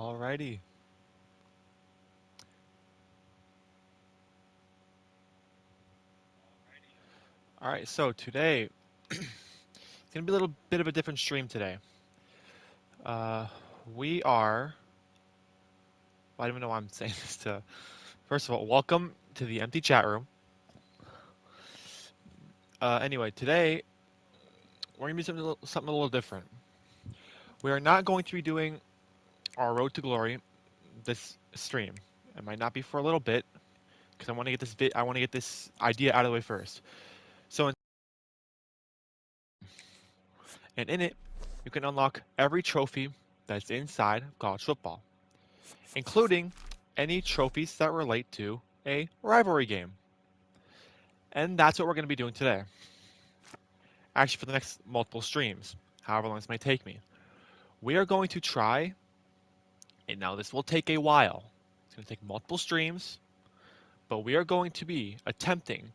Alrighty. Alright, so today, it's going to be a little bit of a different stream today. Uh, we are, well, I don't even know why I'm saying this to, first of all, welcome to the empty chat room. Anyway, today, we're going to be something a little different. We are not going to be doing our Road to Glory this stream. It might not be for a little bit, because I want to get this idea out of the way first. So, and in it, you can unlock every trophy that's inside of college football, including any trophies that relate to a rivalry game. And that's what we're going to be doing today. Actually, for the next multiple streams, however long this may take me. We are going to try, and now this will take a while. It's going to take multiple streams, but we are going to be attempting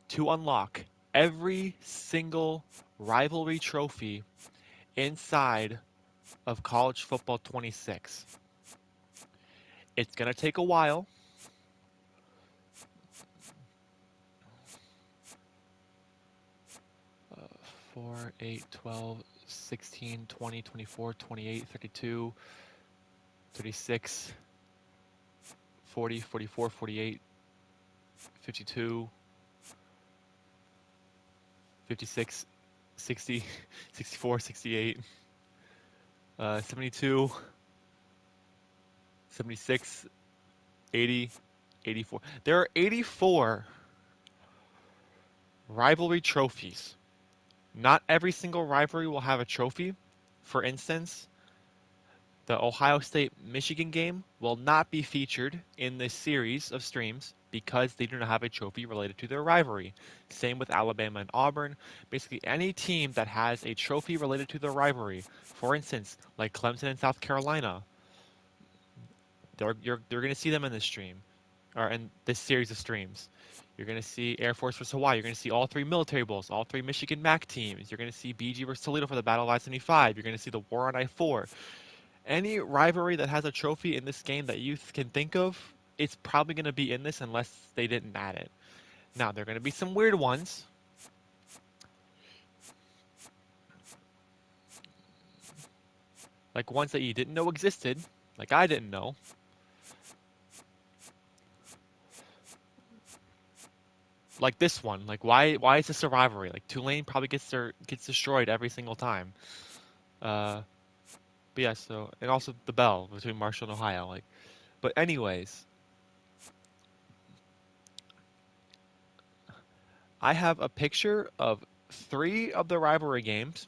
to unlock every single rivalry trophy inside of College Football 26. It's going to take a while. 4, 8, 12, 16, 20, 24, 28, 32, 36, 40, 44, 48, 52, 56, 60, 64, 68, 72, 76, 80, 84. There are 84 rivalry trophies. Not every single rivalry will have a trophy. For instance, the Ohio State-Michigan game will not be featured in this series of streams because they do not have a trophy related to their rivalry. Same with Alabama and Auburn. Basically, any team that has a trophy related to their rivalry, for instance, like Clemson and South Carolina, you're going to see them in this stream, or in this series of streams. You're going to see Air Force versus Hawaii. You're going to see all three military bowls, all three Michigan MAC teams. You're going to see BG versus Toledo for the Battle of I-75. You're going to see the War on I-4. Any rivalry that has a trophy in this game that you can think of, it's probably going to be in this unless they didn't add it. Now, there are going to be some weird ones. Like ones that you didn't know existed. Like I didn't know. Like this one. Like why is this a rivalry? Like Tulane probably gets destroyed every single time. Uh, but yeah, so, and also the Bell between Marshall and Ohio. Like, but anyways, I have a picture of 3 of the rivalry games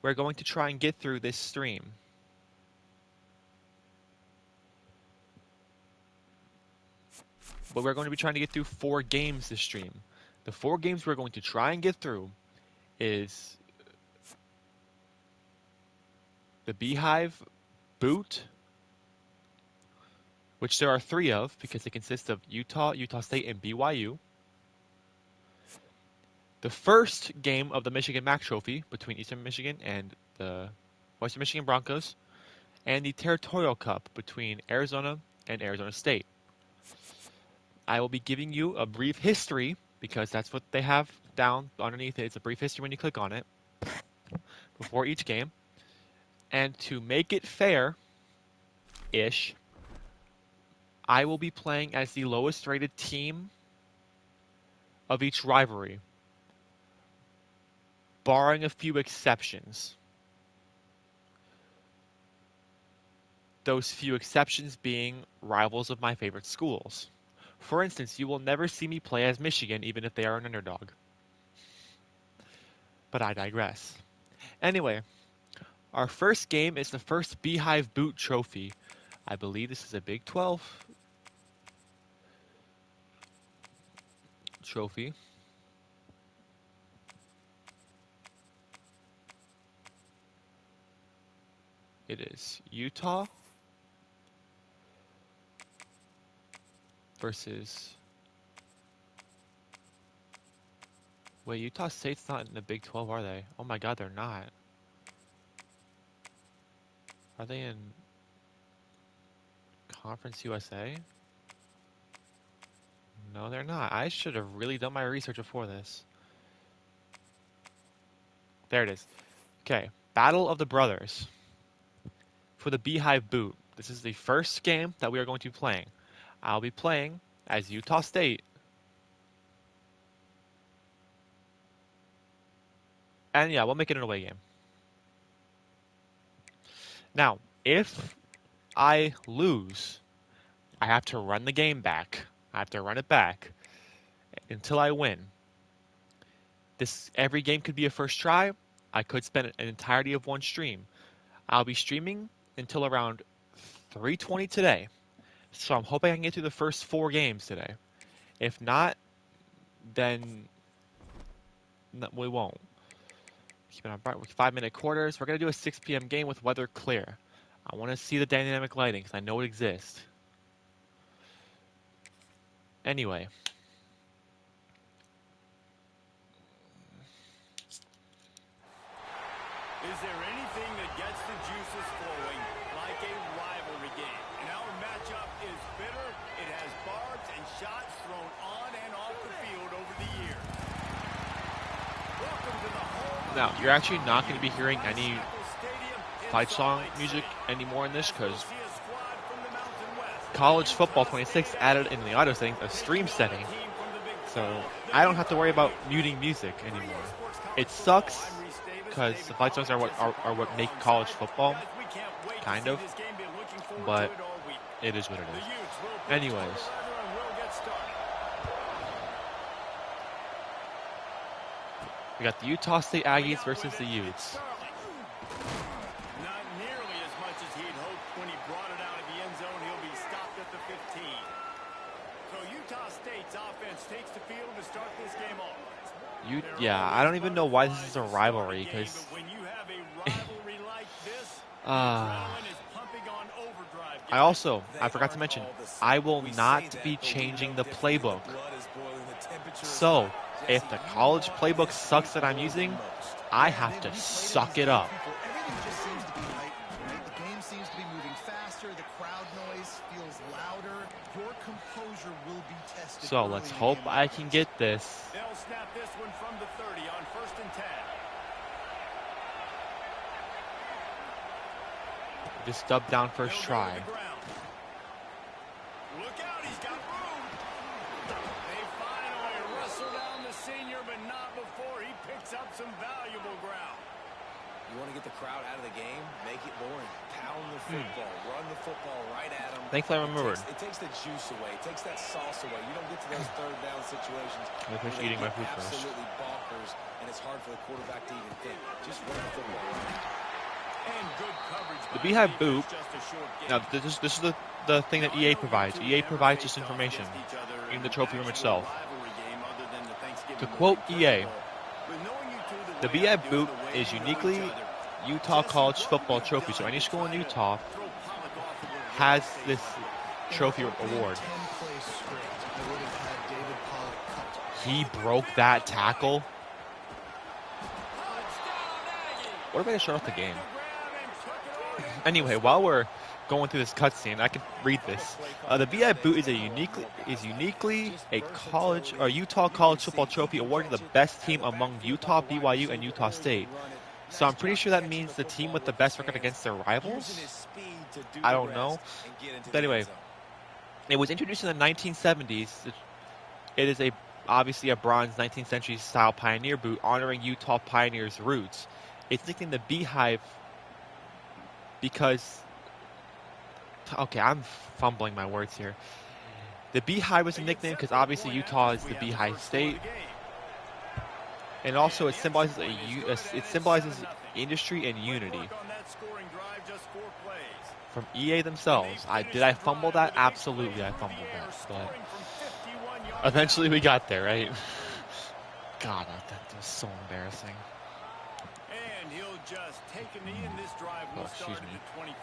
we're going to try and get through this stream. But we're going to be trying to get through 4 games this stream. The 4 games we're going to try and get through is the Beehive Boot, which there are 3 of because it consists of Utah, Utah State, and BYU. The first game of the Michigan MAC Trophy between Eastern Michigan and the Western Michigan Broncos, and the Territorial Cup between Arizona and Arizona State. I will be giving you a brief history because that's what they have down underneath it. It's a brief history when you click on it before each game. And to make it fair-ish, I will be playing as the lowest rated team of each rivalry, barring a few exceptions. Those few exceptions being rivals of my favorite schools. For instance, you will never see me play as Michigan even if they are an underdog. But I digress. Anyway, our first game is the first Beehive Boot Trophy. I believe this is a Big 12 trophy. It is Utah versus... Wait, Utah State's not in the Big 12, are they? Oh my god, they're not. Are they in... Conference USA? No, they're not. I should have really done my research before this. There it is. Okay, Battle of the Brothers. For the Beehive Boot. This is the first game that we are going to be playing. I'll be playing as Utah State. And yeah, we'll make it an away game. Now, if I lose, I have to run the game back. I have to run it back until I win. Every game could be a first try. I could spend an entirety of one stream. I'll be streaming until around 3:20 today. So I'm hoping I can get through the first 4 games today. If not, then we won't. Keep it on bright with 5-minute quarters. We're going to do a 6 p.m. game with weather clear. I want to see the dynamic lighting because I know it exists. Anyway. Is there anything that gets the juices flowing like a rivalry game? And our matchup is bitter. It has barbs and shots thrown on and off the field over the years. Welcome to the home. Now, you're actually not going to be hearing any fight song music anymore in this because College Football 26 added in the auto settings a stream setting. So I don't have to worry about muting music anymore. It sucks because the fight songs are what make college football, kind of, but it is what it is. Anyways, we got the Utah State Aggies versus the Utes. Not nearly as much as he'd hoped when he brought it out of the end zone. He'll be stopped at the 15. So Utah State's offense takes the field to start this game off. Yeah, I don't even know why this is a rivalry because I forgot to mention, I will not be changing the playbook. So, if the college playbook sucks that I'm using, I have to suck it up. The game seems to be moving faster, the crowd noise feels louder, your composure will be tested. So let's hope I can get this. They'll snap this one from the 30 on 1st and 10. Just dub down first try. Look out, he's got room. They finally wrestle down the senior, but not before he picks up some valuable ground. You want to get the crowd out of the game? Make it boring. Pound the football. Run the football right at them. Thankfully, I remembered. It takes the juice away. It takes that sauce away. You don't get to those third down situations. I finish eating my food first. Absolutely bonkers, and it's hard for the quarterback to even think. Just run the football. And good coverage. The Beehive Boot. Now, this is the thing that EA provides. EA provides this information in the trophy room itself. To quote EA, the Beehive Boot is uniquely Utah college football trophy. So any school in Utah has this trophy award. He broke that tackle. What a way to start off the game. Anyway, while we're going through this cutscene, I can read this. The Beehive Boot is uniquely a Utah college football trophy awarded to the best team among Utah, BYU, and Utah State. So I'm pretty sure that means the team with the best record against their rivals. I don't know. But anyway, it was introduced in the 1970s. It is obviously a bronze 19th century style pioneer boot honoring Utah pioneers' roots. It's nicknamed the Beehive because, okay, I'm fumbling my words here. The Beehive was a nickname because obviously Utah is the Beehive State, and also it symbolizes industry and unity. From EA themselves, did I fumble that? Absolutely, I fumbled that. But eventually, we got there, right? God, that was so embarrassing. And he'll just take a knee, and this drive will start at 25.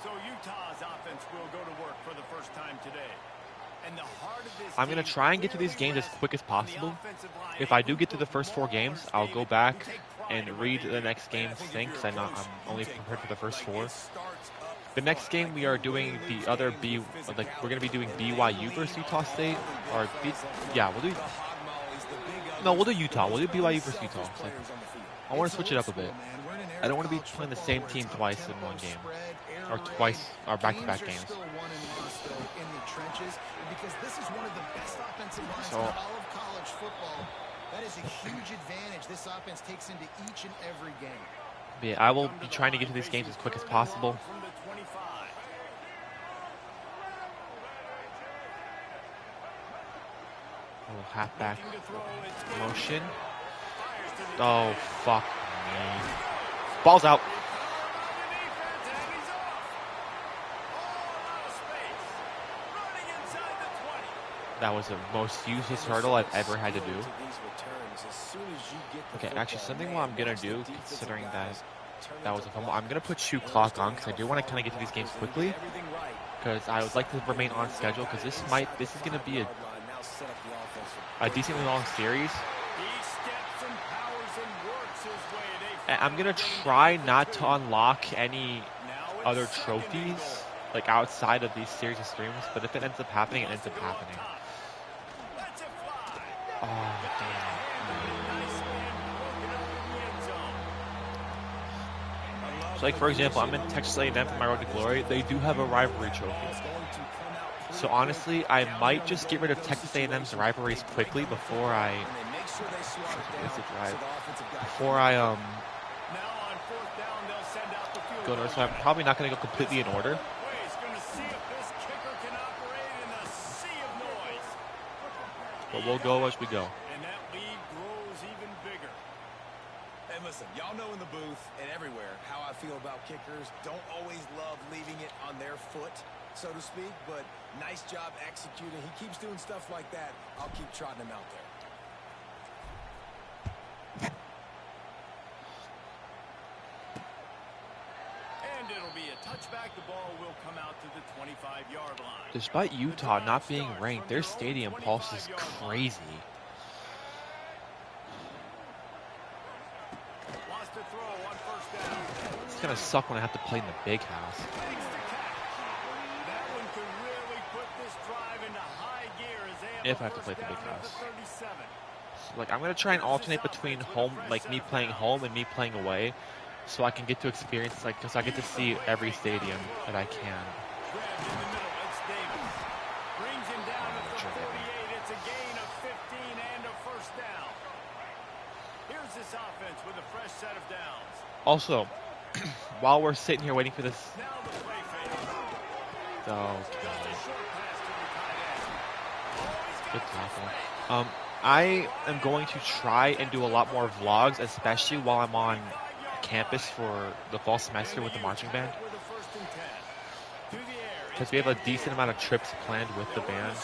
So Utah's offense will go to work for the first time today. And the heart of this I'm going to try and get to these games as quick as possible. If I do get to the first 4 games, I'll go back and read the next game's thing because I'm only prepared for the first 4. The next game we are doing the other we're gonna be doing BYU versus Utah State, or yeah, we'll do Utah. We'll do BYU versus Utah. It's like, I want to switch it up a bit. I don't want to be playing the same team twice in one game, or back-to-back games. So, that is a huge advantage this offense takes into each and every game. Yeah, I will be trying to get to these games as quick as possible. A little halfback motion. Oh, fuck me. Ball's out. That was the most useless hurdle I've ever had to do. Okay, actually, something what I'm going to do, considering that was a fumble, I'm going to put shoe clock on, because I do want to kind of get to these games quickly. Because I would like to remain on schedule, because this is going to be a decently long series. And I'm going to try not to unlock any other trophies, like outside of these series of streams, but if it ends up happening, it ends up happening. Oh, damn. So, like, for example, I'm in Texas A&M for my Road to Glory. They do have a rivalry trophy. So, honestly, I might just get rid of Texas A&M's rivalries quickly before I go to. So, I'm probably not going to go completely in order. But we'll go as we go. And that lead grows even bigger. And listen, y'all know in the booth and everywhere how I feel about kickers. Don't always love leaving it on their foot, so to speak, but nice job executing. He keeps doing stuff like that. I'll keep trotting him out there. And it'll be a touchback. The ball will come out to the 25-yard line. Despite Utah not being ranked, their stadium pulse is crazy. It's gonna suck when I have to play in the big house. If I have to play at the big house. So, like, I'm gonna try and alternate between home, like me playing home and me playing away, so I can get to experience, like, because I get to see every stadium that I can. Also, while we're sitting here waiting for this, good tackle. I am going to try and do a lot more vlogs, especially while I'm on campus for the fall semester with the marching band, because we have a decent amount of trips planned with the band.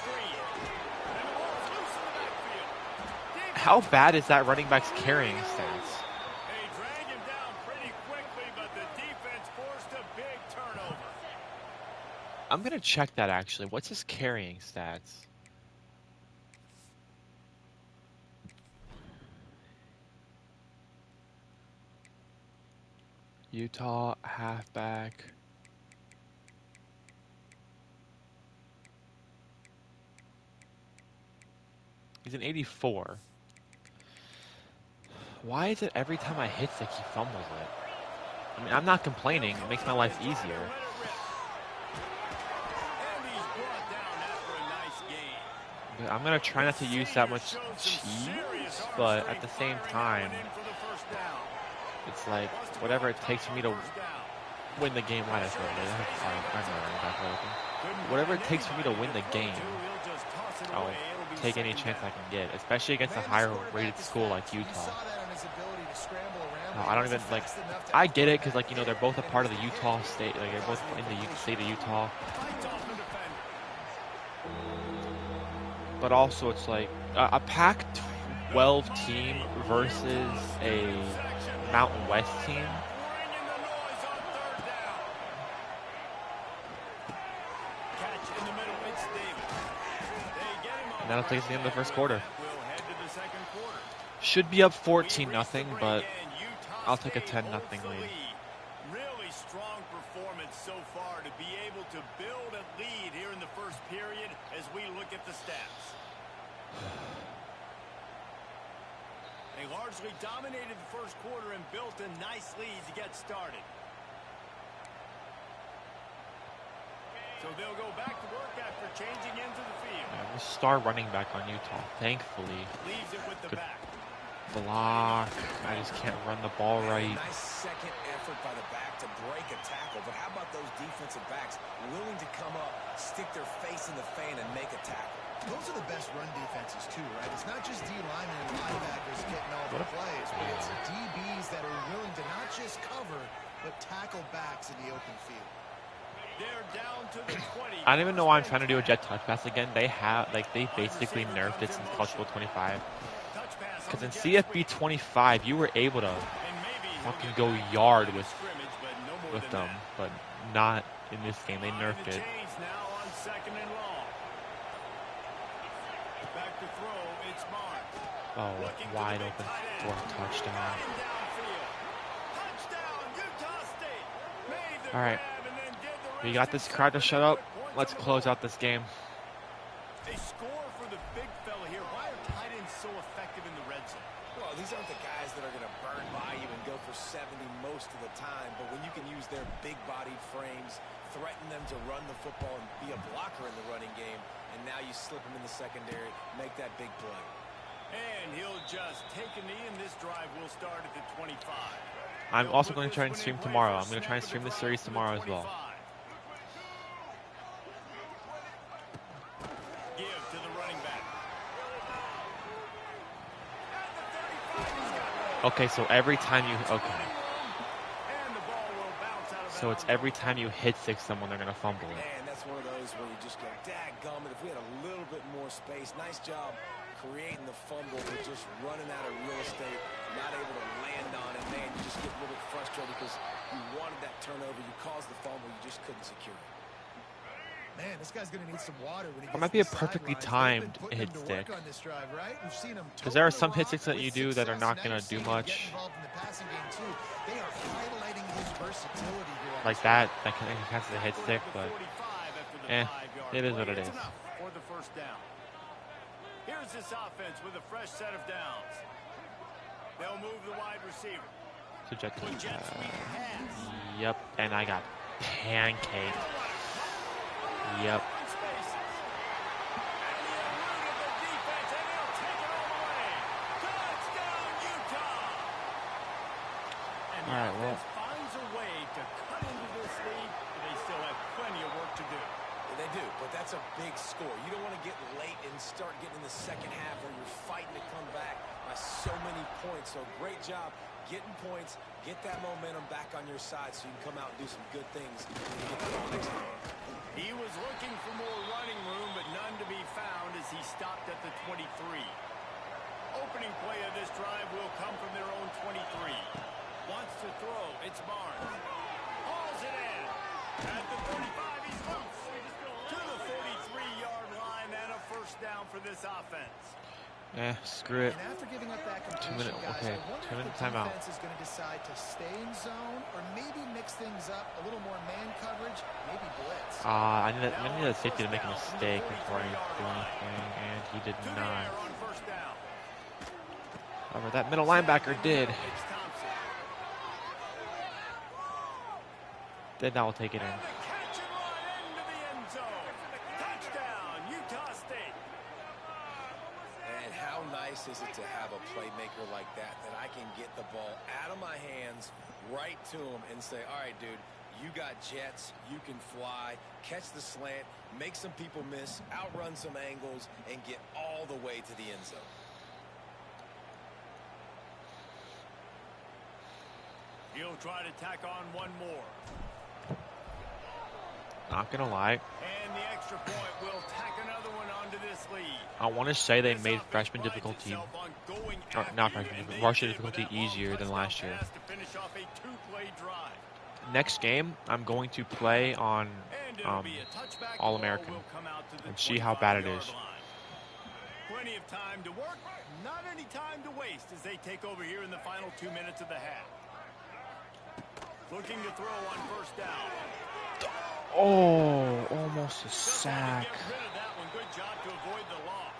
How bad is that running back's carrying stance? I'm going to check that, actually. What's his carrying stats? Utah halfback. He's an 84. Why is it every time I hit stick he fumbles it? I mean, I'm not complaining. It makes my life easier. I'm going to try not to use that much cheese, but at the same time, it's like whatever it takes for me to win the game. Whatever it takes for me to win the game, I'll take any chance I can get, especially against a higher rated school like Utah. I don't even, like, I get it because, like, you know, they're both a part of the Utah state, like, they're both in the state of Utah. But also, it's like a Pac-12 team versus a Mountain West team. And that'll take us to the end of the first quarter. Should be up 14-0, but I'll take a 10-0 lead. Really strong performance so far to first period as we look at the stats. They largely dominated the first quarter and built a nice lead to get started. So they'll go back to work after changing into the field. Yeah, we'll start running back on Utah, thankfully. Leaves it with the Good back. block. I just can't run the ball right. Nice second effort by the back to break a tackle. But how about those defensive backs willing to come up, stick their face in the fan, and make a tackle? Those are the best run defenses, too, right? It's not just D linemen and linebackers getting all the plays, but it's DBs that are willing to not just cover, but tackle backs in the open field. They're down to the 20. I don't even know why I'm trying to do a jet touch pass again. They have, like, they basically nerfed it since College Football 25. Because in CFB 25, you were able to fucking go yard with them, but not in this game. They nerfed it. Now on second and long. Back to throw, it's Mark. Oh, wide open for a touchdown. All right. We got this crowd to shut up. Let's close out this game. They score for the big fella here. Why are tight ends so effective in the red zone? Well, these aren't the guys that are going to burn by you and go for 70 most of the time. But when you can use their big-bodied frames, threaten them to run the football and be a blocker in the running game, and now you slip them in the secondary, make that big play. And he'll just take a knee, and this drive will start at the 25. I'm also going to try and stream tomorrow. I'm going to try and stream this series tomorrow as well. Give to the running back. Okay, so every time you... Okay. And the ball will bounce out of So it's every time you hit someone, they're going to fumble it. Man, that's one of those where you just go, dadgummit, if we had a little bit more space. Nice job creating the fumble, but just running out of real estate, not able to land on it. Man, you just get a little bit frustrated because you wanted that turnover. You caused the fumble, you just couldn't secure it. Man, this guy's going to need some water when he gets It might be a perfectly timed hit stick. Because there are some hit sticks that you do that are not going to do much. Like that counts as a hit stick, but it is what it is. For the first down. Here's this offense with a fresh set of downs. They'll move the wide receiver. So yep, and I got pancaked. Yep. Alright, well. Finds a way to cut into this lead, but they still have plenty of work to do. They do, but that's a big score. You don't want to get late and start getting in the second half where you're fighting to come back by so many points. So great job getting points, get that momentum back on your side so you can come out and do some good things when you get the ball next time. He was looking for more running room, but none to be found as he stopped at the 23. Opening play of this drive will come from their own 23. Wants to throw, it's Barnes. Hauls it in. At the 35, he's loose. To the 43-yard line and a first down for this offense. Screw it. And after giving up that 2 minute, guys, okay, I wonder 2 minute if the timeout. defense is going to decide to stay in zone or maybe mix things up, a little more man coverage, maybe blitz. I need a safety to make a mistake before I do anything, and he did not. However, that middle linebacker did. Then I will take it in. Is it to have a playmaker like that I can get the ball out of my hands right to him and say, all right, dude, you got jets, you can fly, catch the slant, make some people miss, outrun some angles, and get all the way to the end zone. He'll try to tack on one more. Not gonna lie. And the extra point will tack another one onto this lead. I want to say they made freshman difficulty, or not freshman, varsity difficulty easier than last year. Next game, I'm going to play on All-American and see how bad it is. Plenty of time to work, not any time to waste as they take over here in the final 2 minutes of the half. Looking to throw on first down. Oh, almost a Just had to sack. get rid of that one. Good job to avoid the loss.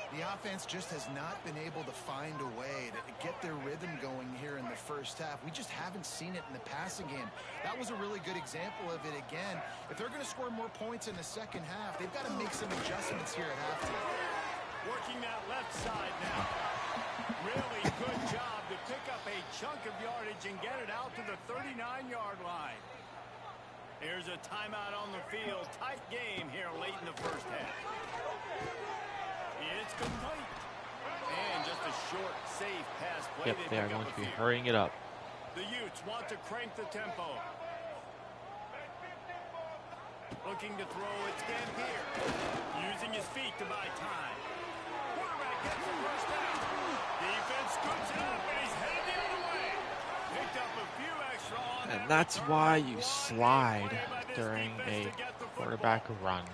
The offense just has not been able to find a way to get their rhythm going here in the first half. We just haven't seen it in the passing game. That was a really good example of it again. If they're going to score more points in the second half, they've got to make some adjustments here at halftime. Working that left side now. Really good job to pick up a chunk of yardage and get it out to the 39-yard line. Here's a timeout on the field. Tight game here late in the first half. It's complete. And just a short, safe pass play. Yep, they are going to be hurrying it up. The Utes want to crank the tempo. Looking to throw, it's Dampier. Using his feet to buy time. Quarterback gets the first down. Defense scoops it up, and he's headed the other way. Picked up a few extra on that. And that's why you slide during a quarterback run.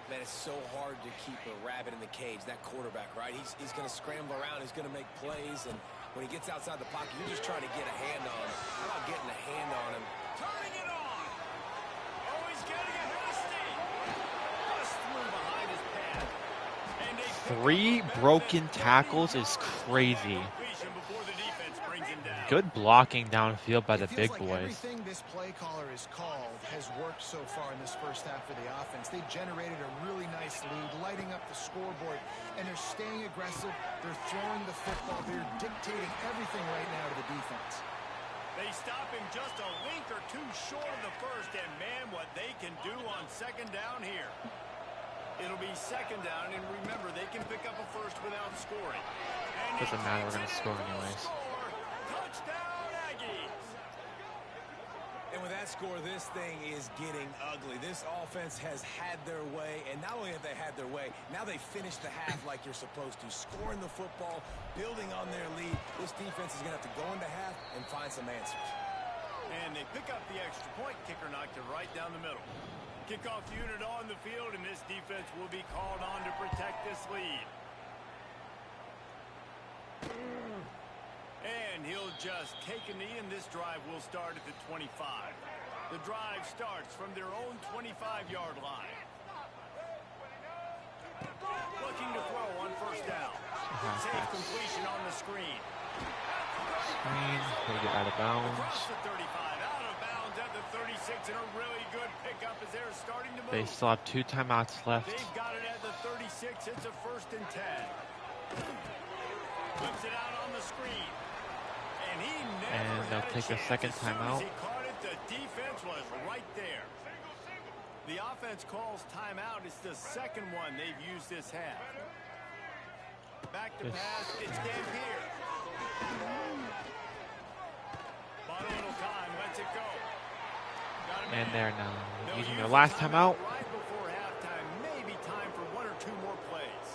Man, it's so hard to keep a rabbit in the cage, that quarterback, right? He's going to scramble around. He's going to make plays. And when he gets outside the pocket, you're just trying to get a hand on him. How about getting a hand on him? Turning it on. Oh, he's getting ahead of steam. Just threw behind his pad. And they pick 3 up broken tackles is crazy. completion before the defense brings him down. Good blocking downfield by the It feels big like boys. everything this play caller has called has worked so far in this first half of the offense. They generated a really nice lead, lighting up the scoreboard, and they're staying aggressive. They're throwing the football. They're dictating everything right now to the defense. They stop him just a link or two short of the first, and man, what they can do on second down here. It'll be second down, and remember, they can pick up a first without scoring. And Doesn't matter, we're going to score anyways. Touchdown, Aggies! And with that score, this thing is getting ugly. This offense has had their way, and not only have they had their way, now they finish the half like you're supposed to, scoring the football, building on their lead. This defense is going to have to go into half and find some answers. And they pick up the extra point. Kicker knocked it right down the middle. Kickoff unit on the field, and this defense will be called on to protect this lead. And he'll just take a knee, and this drive will start at the 25. The drive starts from their own 25-yard line. Looking to throw on first down. Safe completion on the screen. Screen, they get out of bounds. Across the 35, out of bounds at the 36, and a really good pickup as they're starting to move. They still have 2 timeouts left. They've got it at the 36. It's a 1st and 10. Flips it out on the screen. And he never And they'll had take a chance. second As soon as timeout. he caught it, the defense was right there. The offense calls timeout. It's the second one they've used this half. Back to pass. It's Dampier. Bought a little time. Lets it go. Got a And man. they're now They'll using use their the last timeout. right before halftime. Maybe time for 1 or 2 more plays.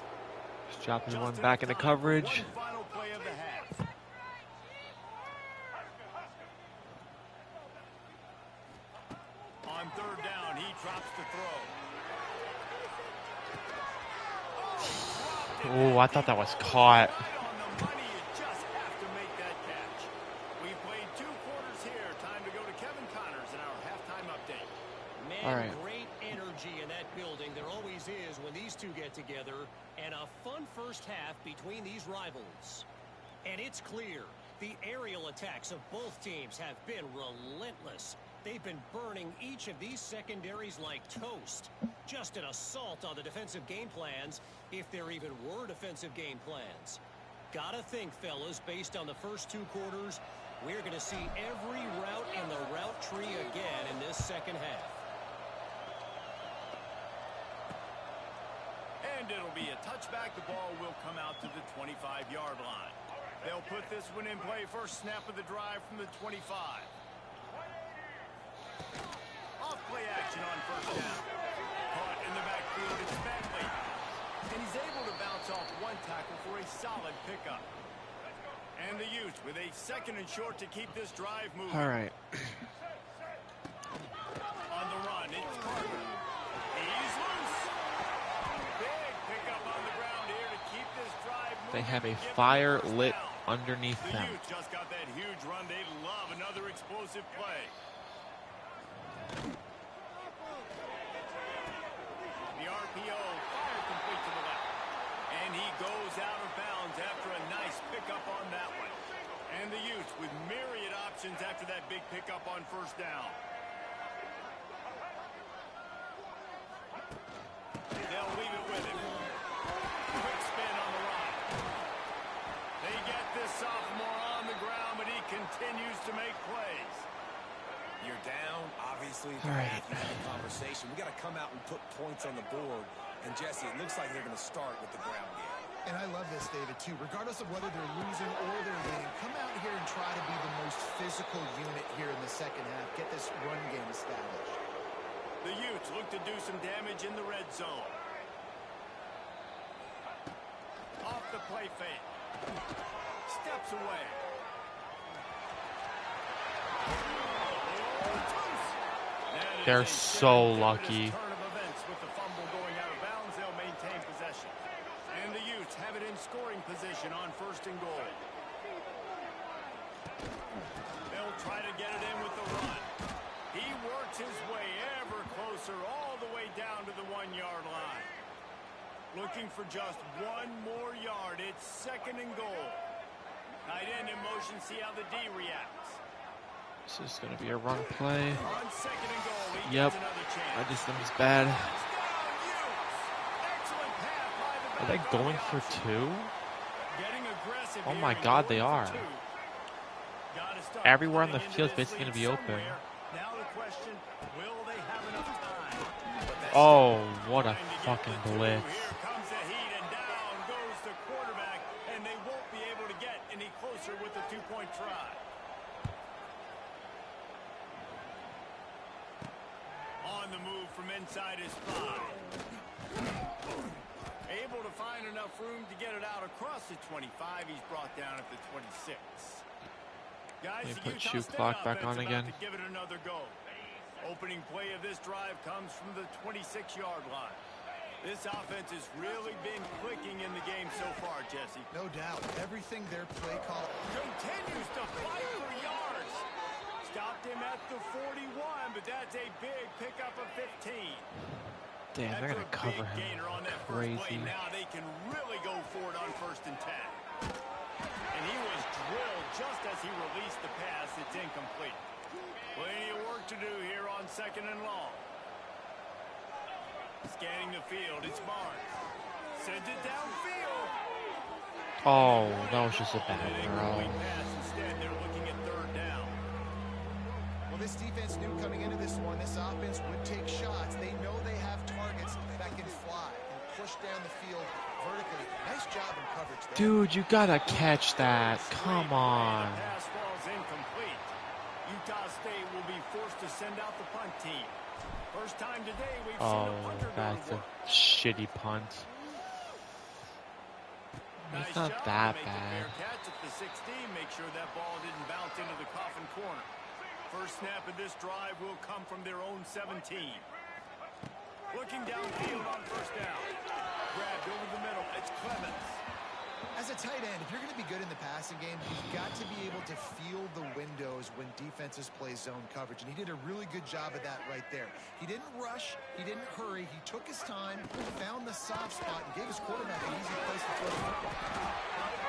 Just dropping Just one enough back into time for coverage. one final play of the half. On 3rd down, he drops to throw. Oh, I thought that was caught. Right on the money, you just have to make that catch. We played 2 quarters here. Time to go to Kevin Connors in our halftime update. Man, All right. great energy in that building. There always is when these two get together. And a fun first half between these rivals. And it's clear, the aerial attacks of both teams have been relentless. They've been burning each of these secondaries like toast. Just an assault on the defensive game plans, if there even were defensive game plans. Gotta think, fellas, based on the first 2 quarters, we're going to see every route in the route tree again in this second half. And it'll be a touchback. The ball will come out to the 25-yard line. They'll put this one in play. First snap of the drive from the 25. Off play action on first down. Caught in the backfield. It's Bentley. And he's able to bounce off one tackle for a solid pickup. And the Utes with a 2nd and short to keep this drive moving. All right. On the run, it's Carter. He's loose. Big pickup on the ground here to keep this drive moving. They have a Give them fire first lit down. underneath The them. Utes just got that huge run. They love another explosive play. And the Utes with myriad options after that big pickup on first down. They'll leave it with him. Quick spin on the run. They get this sophomore on the ground, but he continues to make plays. You're down, obviously. All right. Conversation. We got to come out and put points on the board. And Jesse, it looks like they're going to start with the ground game. And I love this, David, too. Regardless of whether they're losing or they're winning, come out here and try to be the most physical unit here in the second half. Get this run game established. The Utes look to do some damage in the red zone. Off the play fake. Steps away. They're so lucky. Turn of events with the fumble going out of bounds. They'll maintain possession. And the Utes have it in scoring position on first and goal. They'll try to get it in with the run. He works his way ever closer all the way down to the 1-yard line. Looking for just one more yard. It's second and goal. Tight end in motion. See how the D reacts. This is going to be a run play. On second and goal, he Yep. gets another chance. I just think it's bad. Excellent pass by the Are they back on going the for option. 2? Getting aggressive Oh here my and God, they going are. for 2. Gotta start Everywhere on the cutting field into is this basically lead going to be open. somewhere. Now the question, will they have enough time? Oh, what a Trying to get fucking the 2. blitz. Here comes the heat, and down goes the quarterback, and they won't be able to get any closer with the 2-point try. On the move from inside his 5. Able to find enough room to get it out across the 25. He's brought down at the 26. Guys, They the put Utah shoe State clock back offense on about again. to give it another go. Opening play of this drive comes from the 26-yard line. This offense has really been clicking in the game so far, Jesse. No doubt. Everything their play call. Continues to fight for yards. Stopped him at the 41, but that's a big pickup of 15. Damn, they're going to cover him. Gainer on that first play. Crazy. Now they can really go for it on first and 10. And he was drilled just as he released the pass. It's incomplete. Plenty of work to do here on second and long. Scanning the field, it's Barnes. Sends it downfield. Oh, that was just a bad An throw. incomplete pass. Instead, they're looking at third down. Well, this defense knew coming into this one, this offense would take shots. They know they have targets that can fly and push down the field vertically. Nice job in coverage there. Dude, you got to catch that. Come on. The pass falls incomplete. Utah State will be forced to send out the punt team. First time today we've seen Oh, a punter go that's to a work. shitty punt. Nice It's not job that to make a bad. fair catch at the 16. Make sure that ball didn't bounce into the coffin corner. First snap of this drive will come from their own 17. Looking downfield on first down. Grabbed over the middle. It's Clemens. As a tight end, if you're going to be good in the passing game, you've got to be able to feel the windows when defenses play zone coverage. And he did a really good job of that right there. He didn't rush. He didn't hurry. He took his time, found the soft spot, and gave his quarterback an easy place to throw the football.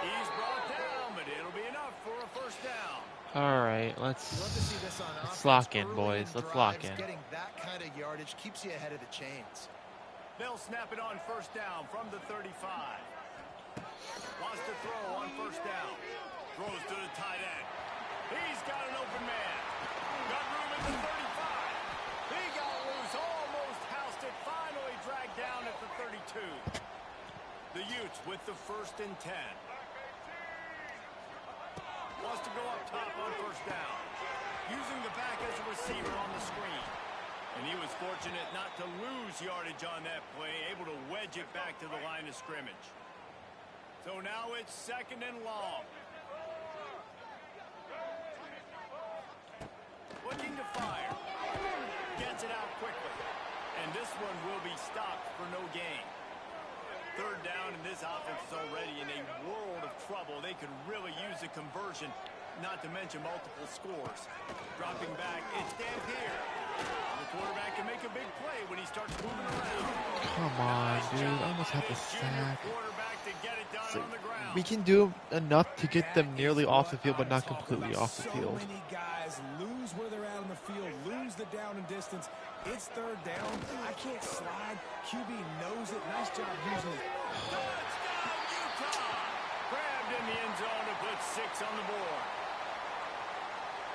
He's brought down, but it'll be enough for a first down. All right, Love to see this on let's offense. lock in, Early boys. Let's drives, lock in. Getting that kind of yardage keeps you ahead of the chains. They'll snap it on first down from the 35. Wants to throw on first down. Throws to the tight end. He's got an open man. Got room at the 35. He got loose, almost housed it. Finally dragged down at the 32. The Utes with the first and 10. Wants to go up top on first down. Using the back as a receiver on the screen. And he was fortunate not to lose yardage on that play, able to wedge it back to the line of scrimmage. So now it's second and long. Looking to fire. Gets it out quickly. And this one will be stopped for no gain. Third down, and this offense is already in a world of trouble. They could really use a conversion, not to mention multiple scores. Dropping back, it's Dampier. The quarterback can make a big play when he starts moving around. Come on, Nice dude. job I almost by had the this junior sack. quarterback to get it done So on the ground. we can do enough to get them That nearly is off the what field, but I'm not talking completely about. off the field. So many guys lose where they're at on the field, lose the down and distance. It's third down. I can't slide. QB knows it. Nice job using it. Touchdown, Utah! Grabbed in the end zone to put 6 on the board.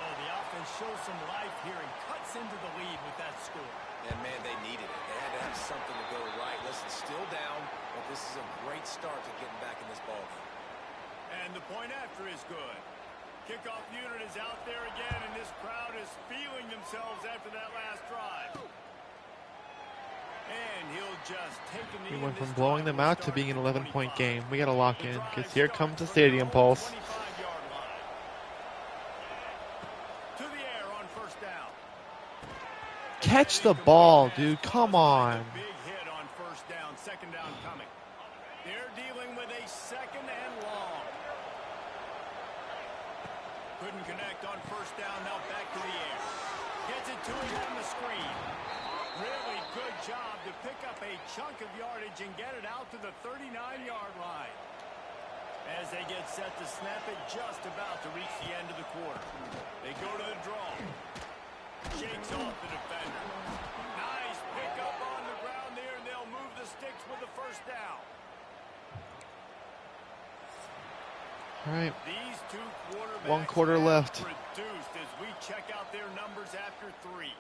Oh, the offense shows some life here and cuts into the lead with that score. And, man, they needed it. They had to have something to go right. Listen, still down, but this is a great start to getting back in this ball game. And the point after is good. Kickoff unit is out there again, and this crowd is feeling themselves after that last drive. And he'll just take a knee. We went from blowing them out to being an 11-point game. We got to lock in, because here comes the stadium pulse. 25-yard line. To the air on first down. Catch the ball, dude. Come on. Big hit on first down. Second down coming. They're dealing with a second and long. Couldn't connect on first down. Now back to the air. Gets it to him on the screen. Really good job to pick up a chunk of yardage and get it out to the 39-yard line. As they get set to snap it, just about to reach the end of the quarter. They go to the draw. Shakes off the defender. Nice pickup on the ground there, and they'll move the sticks with the first down. All right. These two quarterbacks 1 quarter have left. produced as we check out their numbers after 3.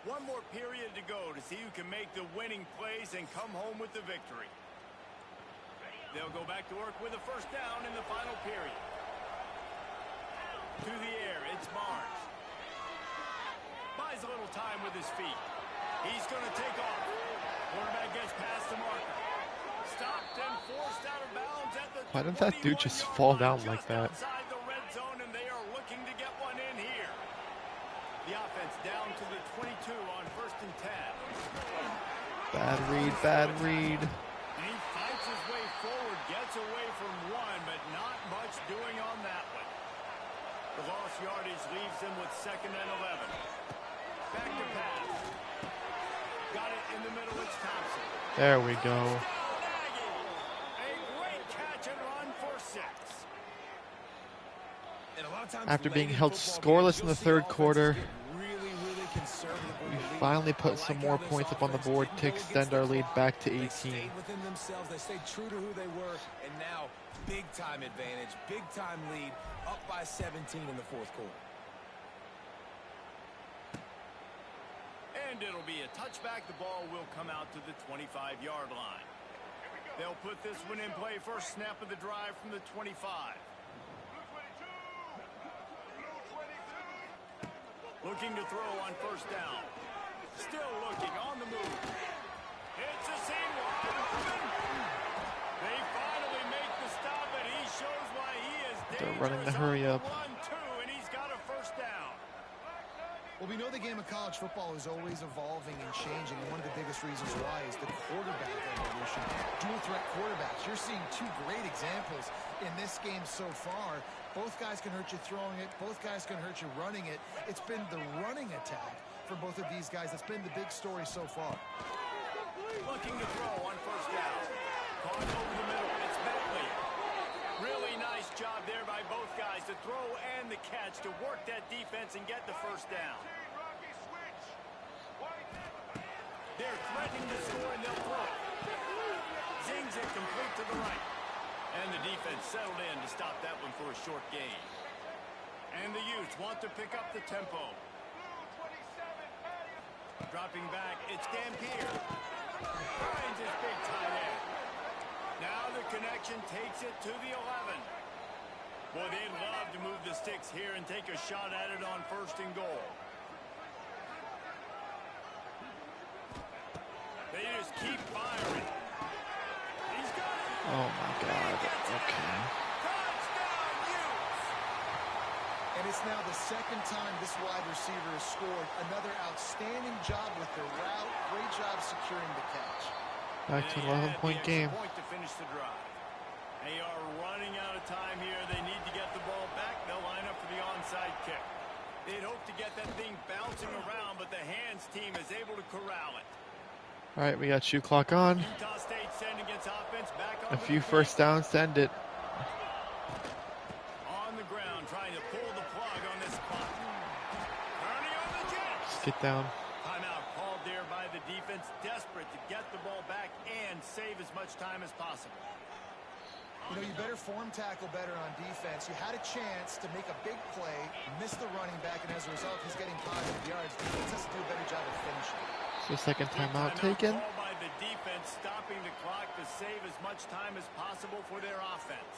One more period to go to see who can make the winning plays and come home with the victory. They'll go back to work with a first down in the final period. To the air, it's Barnes. Buys a little time with his feet. He's going to take off. Quarterback gets past the marker. Stopped and forced out of bounds at the Why did that dude just fall down like that? Outside the red zone, and they are looking to get one in here. The offense down to the 22 on first and 10. Bad read, bad read. He fights his way forward, gets away from one, but not much doing on that one. The lost yardage leaves him with second and 11. Back to pass. Got it in the middle, it's Thompson. There we go. A great catch and run for 6. And a lot of times After being late in held football scoreless games, in the you'll see third offenses quarter, get really conservative with we the lead. finally put I some like more how this points up on the offense board didn't to go extend against our the lead clock. back to They 18. stayed within themselves. They stayed true to who they were, and now big-time advantage, big-time lead, up by 17 in the fourth quarter. And it'll be a touchback. The ball will come out to the 25-yard line. They'll put this one in play. First snap of the drive from the 25. Looking to throw on first down. Still looking on the move. It's a seam wide open. They finally make the stop, and he shows why he is dangerous. They're running the hurry on up. the run, too, and he's got a first down. Well, we know the game of college football is always evolving and changing, and one of the biggest reasons why is the quarterback evolution. Dual threat quarterbacks. You're seeing two great examples in this game so far. Both guys can hurt you throwing it. Both guys can hurt you running it. It's been the running attack for both of these guys that's been the big story so far. Looking to throw on first down. Caught over the middle. It's Bentley. Really nice job there by both guys to throw and the catch to work that defense and get the first down. They're threatening to score, and they'll throw it. Zings it complete to the right. And the defense settled in to stop that one for a short gain. And the Utes want to pick up the tempo. Dropping back, it's Dampier. Finds his big tight end. Now the connection takes it to the 11. Boy, they'd love to move the sticks here and take a shot at it on first and goal. They just keep firing. He's got it. Oh my God. Okay. Touchdown, Utes. And it's now the second time this wide receiver has scored. Another outstanding job with the route. Great job securing the catch. Back to an 11-point game. Point to finish the drive. They are running out of time here. They need to get the ball back. They'll line up for the onside kick. corral it. All right, we got shoot clock on. Utah State sending its offense back A on few first downs to end it. on the ground, trying to pull the plug on this clock. Turning on the jets. Just get down. Timeout called there by the defense, desperate to get the ball back and save as much time as possible. You know, you better form tackle better on defense. You had a chance to make a big play, missed the running back, and as a result, he's getting positive yards. Defense has to do a better job of finishing. So second timeout taken. Called by the defense, stopping the clock to save as much time as possible for their offense.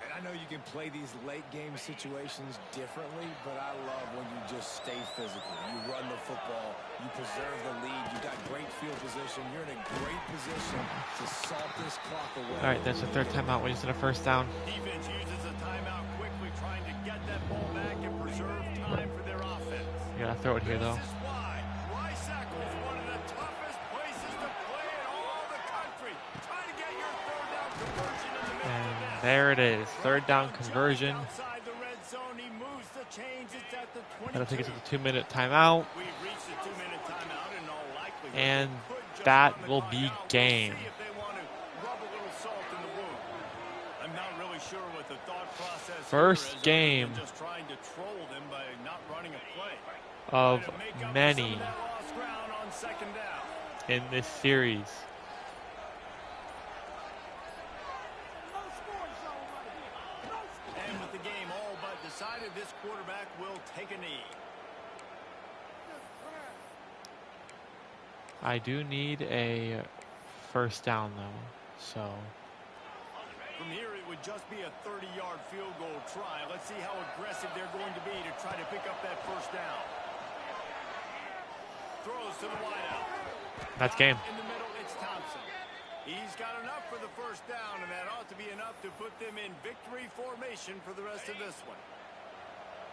And I know you can play these late game situations differently, but I love when you just stay physical. You run the football, you preserve the lead, you got great field position, you're in a great position to salt this clock away. All right, that's the third timeout. We just did a first down. Defense uses a timeout quickly, trying to get that ball back and preserve time for their offense. You gotta throw it here though. This is why Rivalry is one of the toughest places to play in all the country. Try to get your third down conversion in the middle of And this. there it is, third down conversion. Outside the red zone, he moves the chains. It's at the 22. That'll take us to the 2-minute timeout. We've reached the 2-minute timeout in all likelihood. And They could just that run the will clock be out. game. We'll see if they want to rub a little salt in the wound. I'm not really sure what the thought process First here is, game other than just trying to troll them by not running a play. of Trying to make up for many some of that lost ground on second down. in this series. And with the game all but decided, this quarterback will take a knee. I do need a first down though, so From here, it would just be a 30-yard field goal try. Let's see how aggressive they're going to be to try to pick up that first down. Throws to the wideout. that's game. In the middle, it's Thompson. He's got enough for the first down, and that ought to be enough to put them in victory formation for the rest of this one.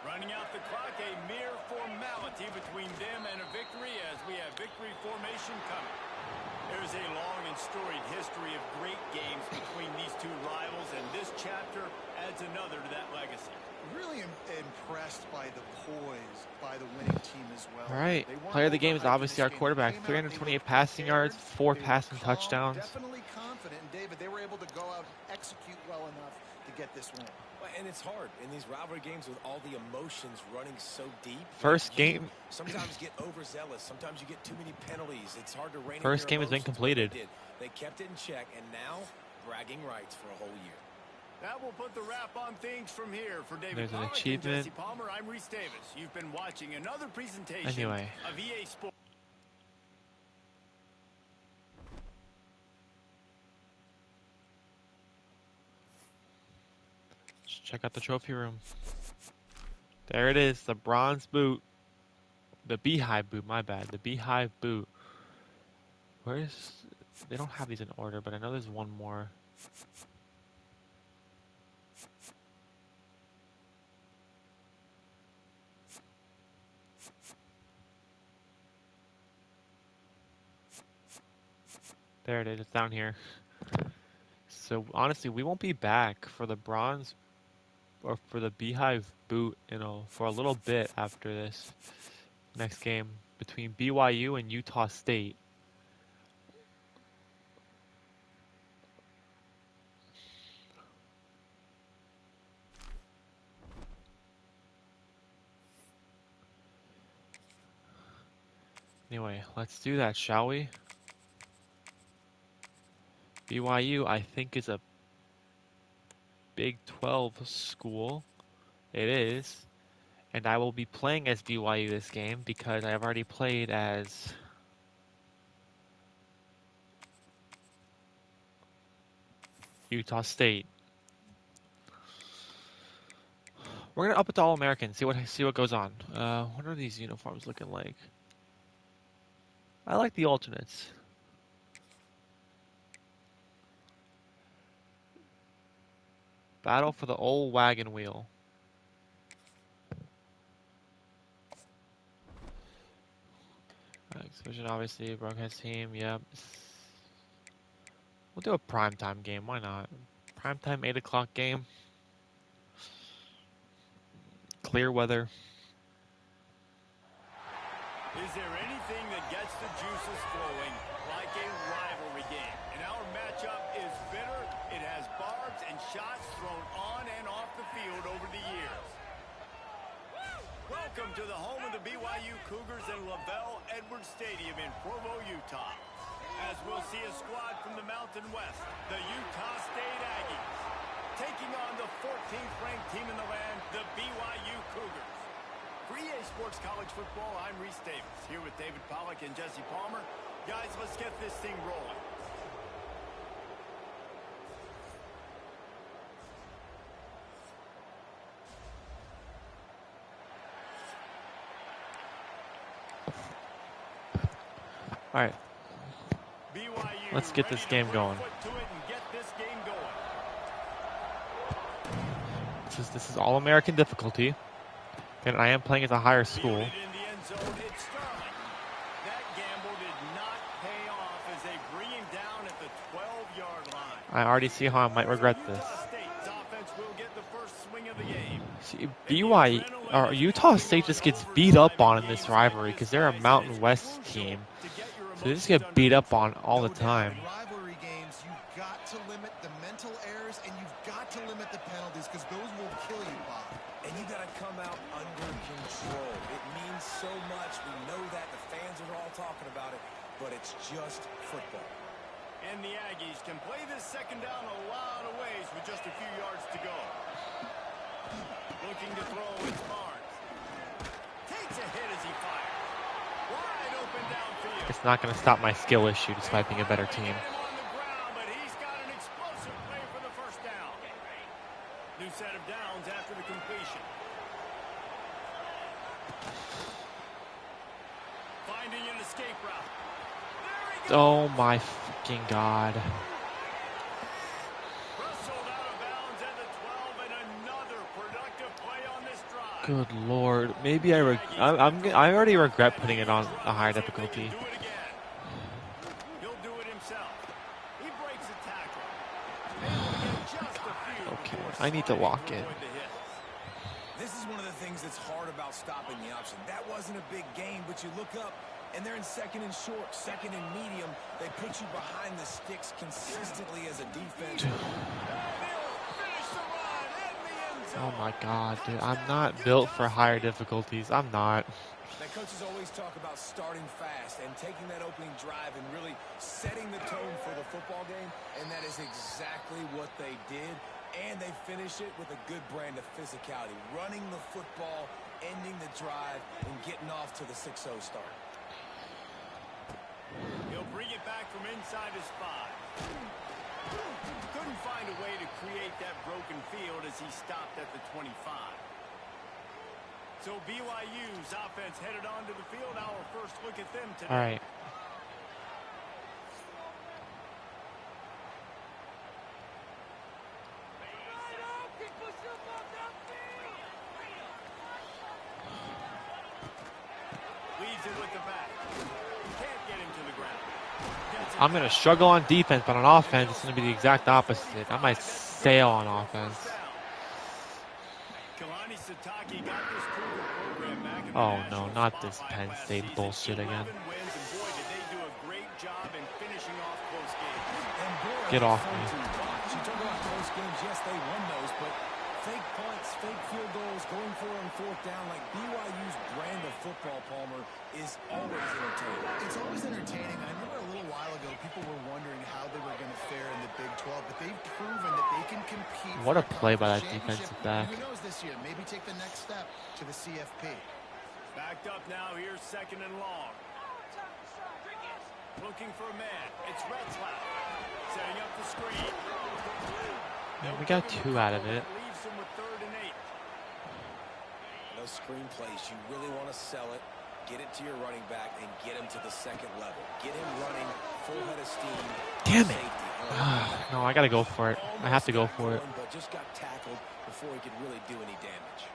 Running out the clock, a mere formality between them and a victory as we have victory formation coming. There's a long and storied history of great games between these two rivals, and this chapter adds another to that legacy. Really impressed by the poise by the winning team as well. All right, They weren't player of the game is overhyped in obviously this our game. quarterback. They came out, they 328 were passing yards, prepared, 4 they were passing calm, touchdowns. Definitely confident, and David, they were able to go out and execute well enough to get this win. And it's hard in these rivalry games with all the emotions running so deep. First You game. sometimes get overzealous. Sometimes you get too many penalties. It's hard to rein in First your game has been emotions, but completed. They kept it in check, and now bragging rights for a whole year. That will put the wrap on things from here. For David There's an Pollack and achievement. Jesse Palmer, I'm Reese Davis. You've been watching another presentation Anyway. of EA Sports. Let's check out the trophy room. There it is, the bronze boot. The beehive boot, my bad. The beehive boot. Where's... They don't have these in order, but I know there's one more. There it is, it's down here. So honestly, we won't be back for the bronze or for the beehive boot, for a little bit after this next game between BYU and Utah State. Anyway, let's do that, shall we? BYU, I think, is a Big 12 school. It is. And I will be playing as BYU this game because I have already played as Utah State. We're gonna up it to All-American, see what goes on. What are these uniforms looking like? I like the alternates. Battle for the old wagon wheel. Exhibition, obviously, broadcast team, yep. We'll do a primetime game, why not? Primetime 8 o'clock game. Clear weather. His there anything that gets the juices flowing like a rivalry game? And our matchup is bitter. It has barbs and shots thrown on and off the field over the years. Welcome to the home of the BYU Cougars in LaVell Edwards Stadium in Provo, Utah. As we'll see a squad from the Mountain West, the Utah State Aggies, taking on the 14th ranked team in the land, the BYU Cougars. For EA Sports College Football, I'm Reese Davis, here with David Pollack and Jesse Palmer. Guys, let's get this thing rolling. All right, let's get this game going. This is all-American difficulty, and I am playing at a higher school. I already see how I might regret this. See, BYU or Utah State just gets beat up on in this rivalry because they're a Mountain West team. So they just get beat up on all the time. In rivalry games, you've got to limit the mental errors and you've got to limit the penalties because those will kill you, Bob. And you got to come out under control. It means so much. We know that. The fans are all talking about it, but it's just football. And the Aggies can play this second down a lot of ways with just a few yards to go. Looking to throw, it's Barnes. Takes a hit as he fires. Wide open downfield. It's not going to stop my skill issue despite being a better team. On the ground, but he's got an explosive play for the first down. New set of downs after the completion. Finding an escape route. Oh my fucking God. Wrestled out of bounds at the 12 and another productive play on this drive. Good Lord. Maybe I already regret putting it on a higher difficulty. He'll do it himself. He breaks a tackle. Okay, I need to lock it. This is one of the things that's hard about stopping the option. That wasn't a big gain, but you look up, and they're in second and short, second and medium. They put you behind the sticks consistently as a defense. Oh my God, dude. I'm not built for higher difficulties. I'm not. Now, coaches always talk about starting fast and taking that opening drive and really setting the tone for the football game, and that is exactly what they did. And they finish it with a good brand of physicality, running the football, ending the drive, and getting off to the 6-0 start. He'll bring it back from inside his 5. Couldn't find a way to create that broken field as he stopped at the 25. So BYU's offense headed onto the field. Our first look at them today. All right. Leads it with the back. Can't get him to the ground. I'm going to struggle on defense, but on offense, it's going to be the exact opposite. I might sail on offense. Oh no, not this Penn State bullshit again. Get off me. She talked about close games. Yes, they won those, but fake punts, fake field goals, going for it on fourth down, like BYU's brand of football, Palmer, is always entertaining. It's always entertaining. I remember a little while ago, people were wondering how they were going to fare in the Big 12, but they've proven that they can compete. What a play by that defensive back. Who knows this year? Maybe take the next step to the CFP. Backed up now. Here's second and long. Looking for a man. It's Retzlaff. Setting up the screen. We got 2 out of it. Leaves him with 3rd and 8. Those screen plays, you really want to sell it, get it to your running back, and get him to the second level. Get him running, full head of steam. Damn it. No, I got to go for it. I have to go for it. But just got tackled before he could really do any damage.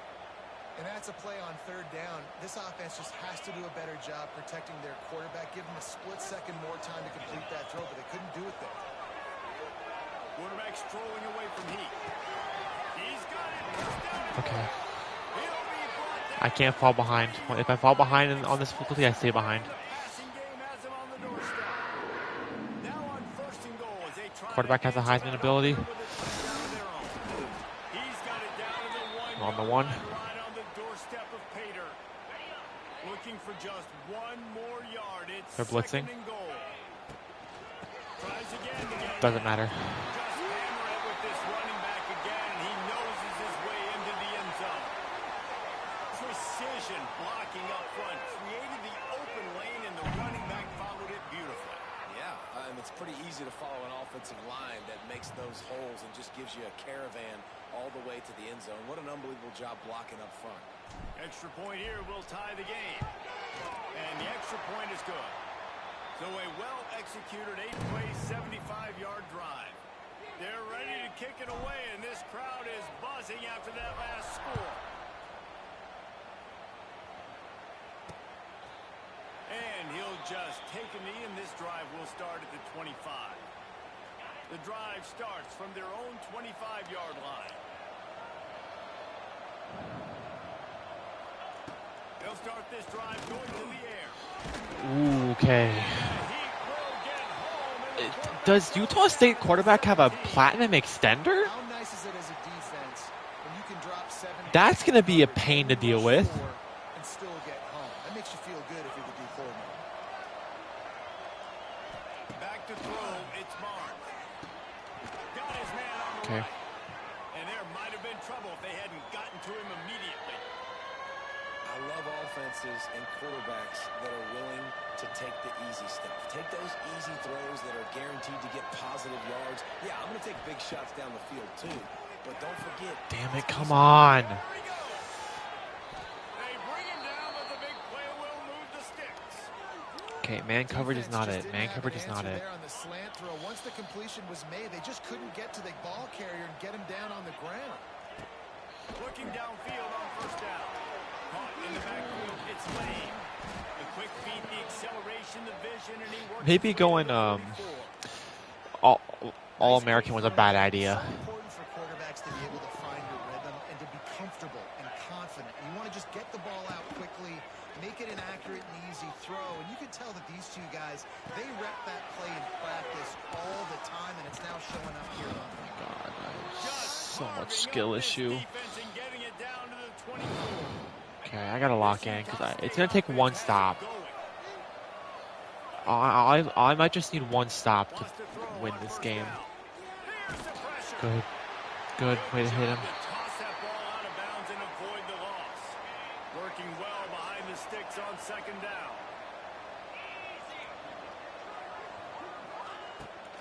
And that's a play on 3rd down. This offense just has to do a better job protecting their quarterback. Give them a split second more time to complete that throw, but they couldn't do it there. Quarterback strolling away from Heat. He's got it. Okay. He'll be brought I can't fall behind. If I fall behind on this difficulty, I stay behind. Quarterback has a Heisman ability. On the one. Looking for just one more yard. It's They're blitzing. second and goal. Tries again to get Doesn't matter. just hammer it with this running back again, and he noses his way into the end zone. Precision blocking up front, created the open lane, and the running back followed it beautifully. Yeah, it's pretty easy to follow an offensive line that makes those holes and just gives you a caravan all the way to the end zone. What an unbelievable job blocking up front. Extra point here will tie the game. And the extra point is good. So a well-executed 8-play, 75-yard drive. They're ready to kick it away, and this crowd is buzzing after that last score. And he'll just take a knee, and this drive will start at the 25. The drive starts from their own 25-yard line. They'll start this drive going to the air. Ooh, okay. Does Utah State quarterback have a platinum extender? How nice is it as a defense when you can drop 7? That's going to be a pain to deal with. And still get home. That makes you feel good if you're the D coordinator. Back to throw, it's Barnes. Got his man on the Okay. right. And there might have been trouble if they hadn't gotten to him immediately. I love offenses and quarterbacks that are willing to take the easy stuff. Take those easy throws that are guaranteed to get positive yards. Yeah, I'm going to take big shots down the field too. But don't forget. Damn it, come on. They bring him down, but the big play will move the sticks. Okay, man coverage is not Defense it. just Man didn't have coverage an is not it. answer there on the slant throw. Once the completion was made, they just couldn't get to the ball carrier and get him down on the ground. Looking downfield on first down. Caught in the backfield, it's Lane. The quick feet, the acceleration, the vision, and he works Maybe his way going to the 34. all-American was a bad idea. It's so important for quarterbacks to be able to find your rhythm and to be comfortable and confident. You want to just get the ball out quickly, make it an accurate and easy throw. And you can tell that these two guys, they rep that play in practice all the time, and it's now showing up here on the God, Just so much carving skill up this issue. defense and getting it down to the 24. Okay, I gotta lock in because it's gonna take one stop. I might just need one stop to win this game. Good, good way to hit him. Toss that ball out of bounds and avoid the loss. Working well behind the sticks on second down.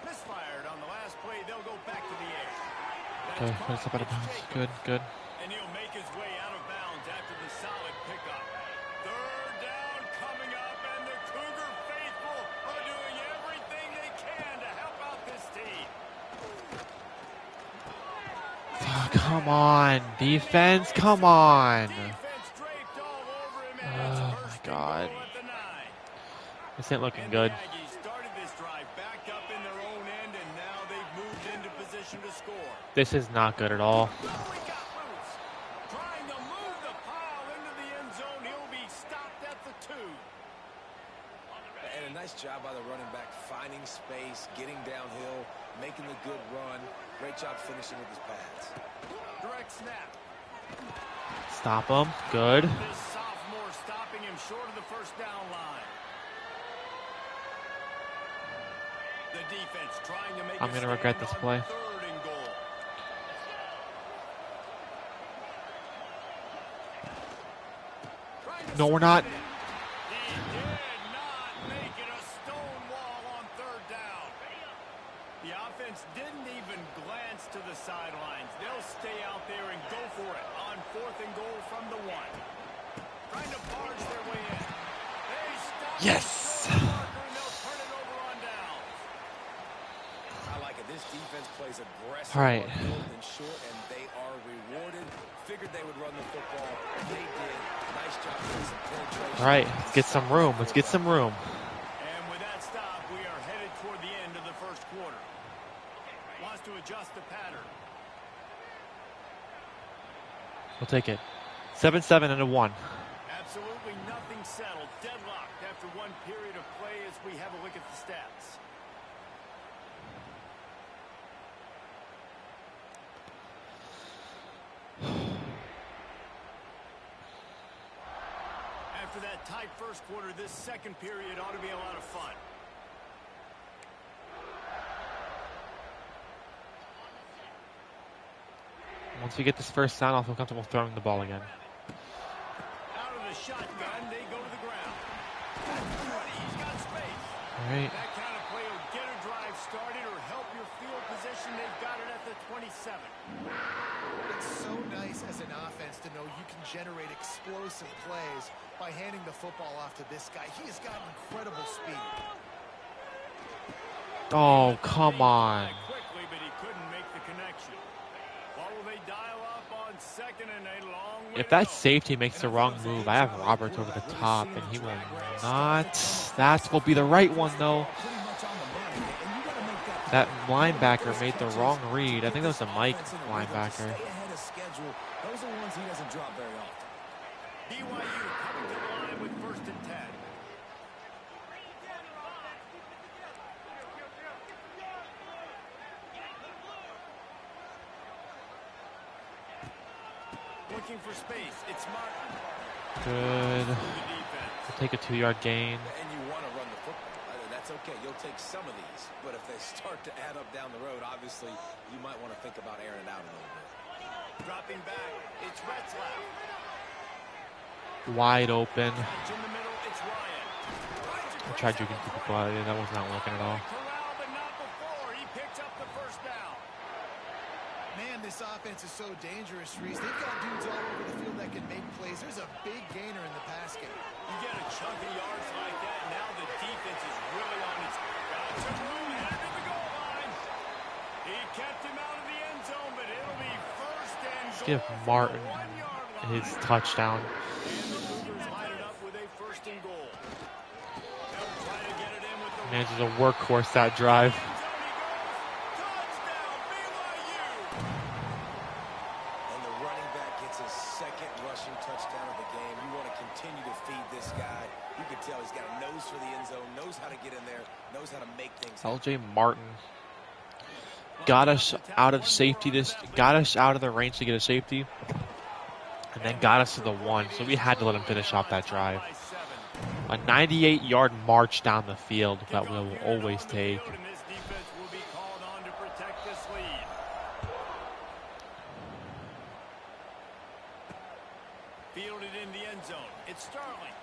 Misfired on the last play. They'll go back to the air. Okay, put us up out of bounds. Good, good. And he'll make his way out of bounds after the solid pickup. Third down coming up, and the Cougar faithful are doing everything they can to help out this team. Oh, come on, defense, come on. Defense draped all over him, and it's Oh first my and God. goal at the 9. This ain't looking And good. the Aggies started this drive backed up in their own end, and now they've moved into position to score. This is not good at all. Oh, he got loose. Trying to move the pile into the end zone. He'll be stopped at the 2. And a nice job by the running back, finding space, getting downhill, making the good run. Great job finishing with his pads. Direct snap. Stop him. Good. This sophomore stopping him short of the first down line. The defense trying to make I'm gonna regret this play. Third and goal. No, we're not. He did not make it a stone wall on third down. The offense didn't even glance to the sidelines. They'll stay out there and go for it on fourth and goal from the 1. Trying to barge their way in. They stop Yes. the marker, and they'll turn it over on down. I like it. This defense plays aggressive All right. on third and short, and they are rewarded. Figured they would run the football. They did. Nice job with some penetration. All right, let's get some room. Let's get some room. And with that stop, we are headed toward the end of the first quarter. Wants to adjust the pattern. We'll take it. 7-7 and a 1. Absolutely nothing settled. Deadlocked after one period of play as we have a look at the stats. After that tight first quarter, this second period ought to be a lot of fun. Once we get this first down, I'll feel comfortable throwing the ball again. Out of the shotgun, they go to the ground. He's got space. All right. That kind of play will get a drive started or help your field position. They've got it at the 27. It's so nice as an offense to know you can generate explosive plays by handing the football off to this guy. He has got incredible speed. Oh, come on. Quickly, but he couldn't make the connection. What will they dial up on second and a long way If that to go? safety makes the wrong move, I have Roberts over the top, and he will not. That will be the right one, though. That linebacker made the wrong read. I think that was a Mike linebacker. Those are ones he doesn't drop very often. BYU coming to the line with 1st and 10. Looking for space. It's Martin. Good. The defense. We'll take a 2-yard gain. And you want to run the football. That's okay. You'll take some of these. But if they start to add up down the road, obviously, you might want to think about airing it out a little bit. Dropping back. It's Retzlaff. Wide open. Catch in the middle. It's Ryan. I tried juking people out. That was not working at all. Corral, but not before. He picks up the first down. Man, this offense is so dangerous, Reese. They've got dudes all over the field that can make plays. There's a big gainer in the pass game. You get a chunk of yards like that, now the defense is really on its room headed to the goal line. He kept him out of the end zone, but it'll be first and goal. Give Martin his touchdown. And the Cougars line it up with a first and goal. They'll try to get it in with the Manages a workhorse that drive. touchdown, BYU. And the running back gets his second rushing touchdown of the game. You want to continue to feed this guy. You can tell he's got a nose for the end zone, knows how to get in there, knows how to make things happen. LJ Martin got us out of safety. Got us out of the range to get a safety, and then got us to the 1. So we had to let him finish off that drive. A 98-yard march down the field that we will always take. And this defense will be called on to protect this lead. Fielded in the end zone. It's Sterling.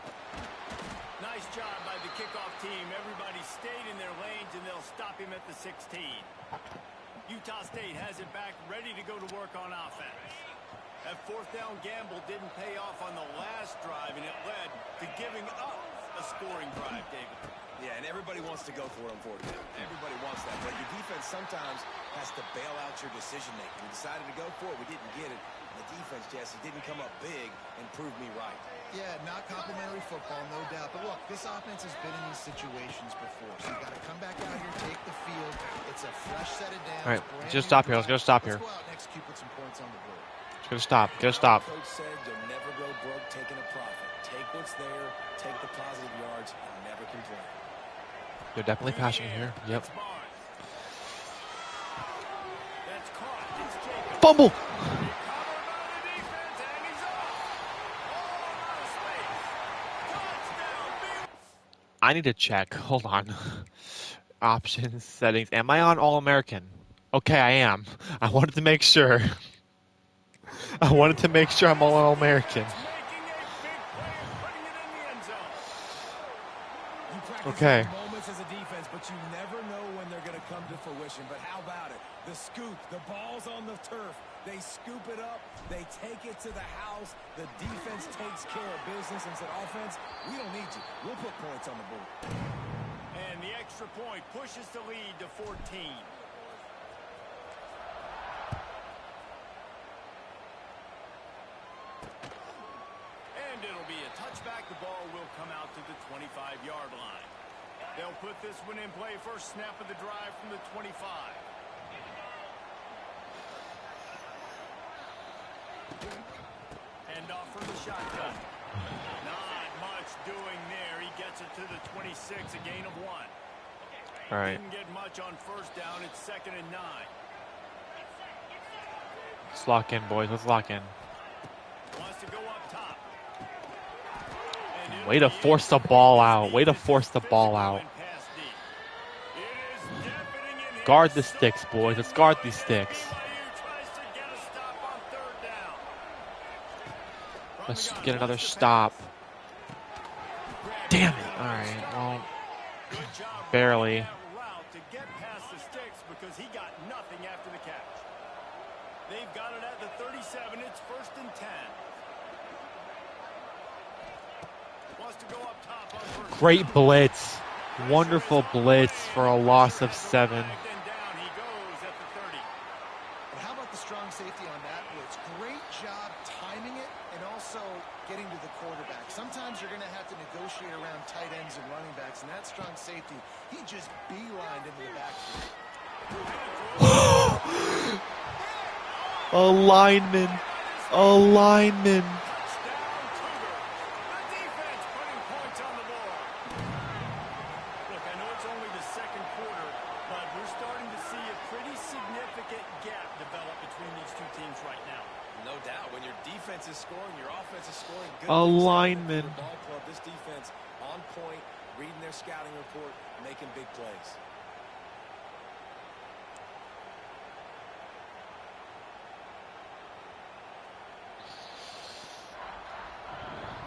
Nice job by the kickoff team. Everybody stayed in their lanes, and they'll stop him at the 16. Utah State has it back, ready to go to work on offense. That 4th down gamble didn't pay off on the last drive, and it led to giving up a scoring drive, David. Yeah, and everybody wants to go for it, unfortunately. Everybody wants that. But your defense sometimes has to bail out your decision-making. We decided to go for it. We didn't get it. And the defense, Jesse, didn't come up big and prove me right. Yeah, not complimentary football, no doubt. But look, this offense has been in these situations before. So you got to come back out here, take the field. It's a fresh set of downs. All right, just stop here. Let's go stop here. Let's go out and execute with some points on the board. Just gonna stop. Gonna stop. Coach said you'll never go broke taking a profit. Take what's there, take the positive yards, and never complain. They're definitely passing here. Yep. It's Barnes. That's caught. It's Jacob. Fumble. Covered by the defense, and he's off. All out of space. Touchdown, I need to check. Hold on. Options, settings. Am I on All-American? Okay, I am. I wanted to make sure. I wanted to make sure I'm all All-American. making a big play and putting it in the end zone. You practice Okay. these moments as a defense, but you never know when they're going to come to fruition. But how about it? The scoop, the ball's on the turf. They scoop it up. They take it to the house. The defense takes care of business and said, offense, we don't need you. We'll put points on the board. And the extra point pushes the lead to 14. And it'll be a touchback. The ball will come out to the 25-yard line. They'll put this one in play. First snap of the drive from the 25. And off for the shotgun. Not much doing there. He gets it to the 26, a gain of 1. All right. Didn't get much on first down. It's 2nd and 9. Let's lock in, boys. Let's lock in. Wants to go up top. Way to force the ball out. Way to force the ball out. Guard the sticks, boys. Let's guard these sticks. Let's get another stop. Damn it. All right. Well, barely. To get past the sticks because he got nothing after the catch. They've got it at the 37. It's 1st and 10. Wants to go up top on first. Great blitz. Wonderful blitz for a loss of 7. Then down he goes at the 30. And how about the strong safety on that blitz? Great job timing it and also getting to the quarterback. Sometimes you're going to have to negotiate around tight ends and running backs, and that strong safety, he just beelined into the backfield. A lineman. A lineman. A lineman. This defense on point, reading their scouting report, making big plays.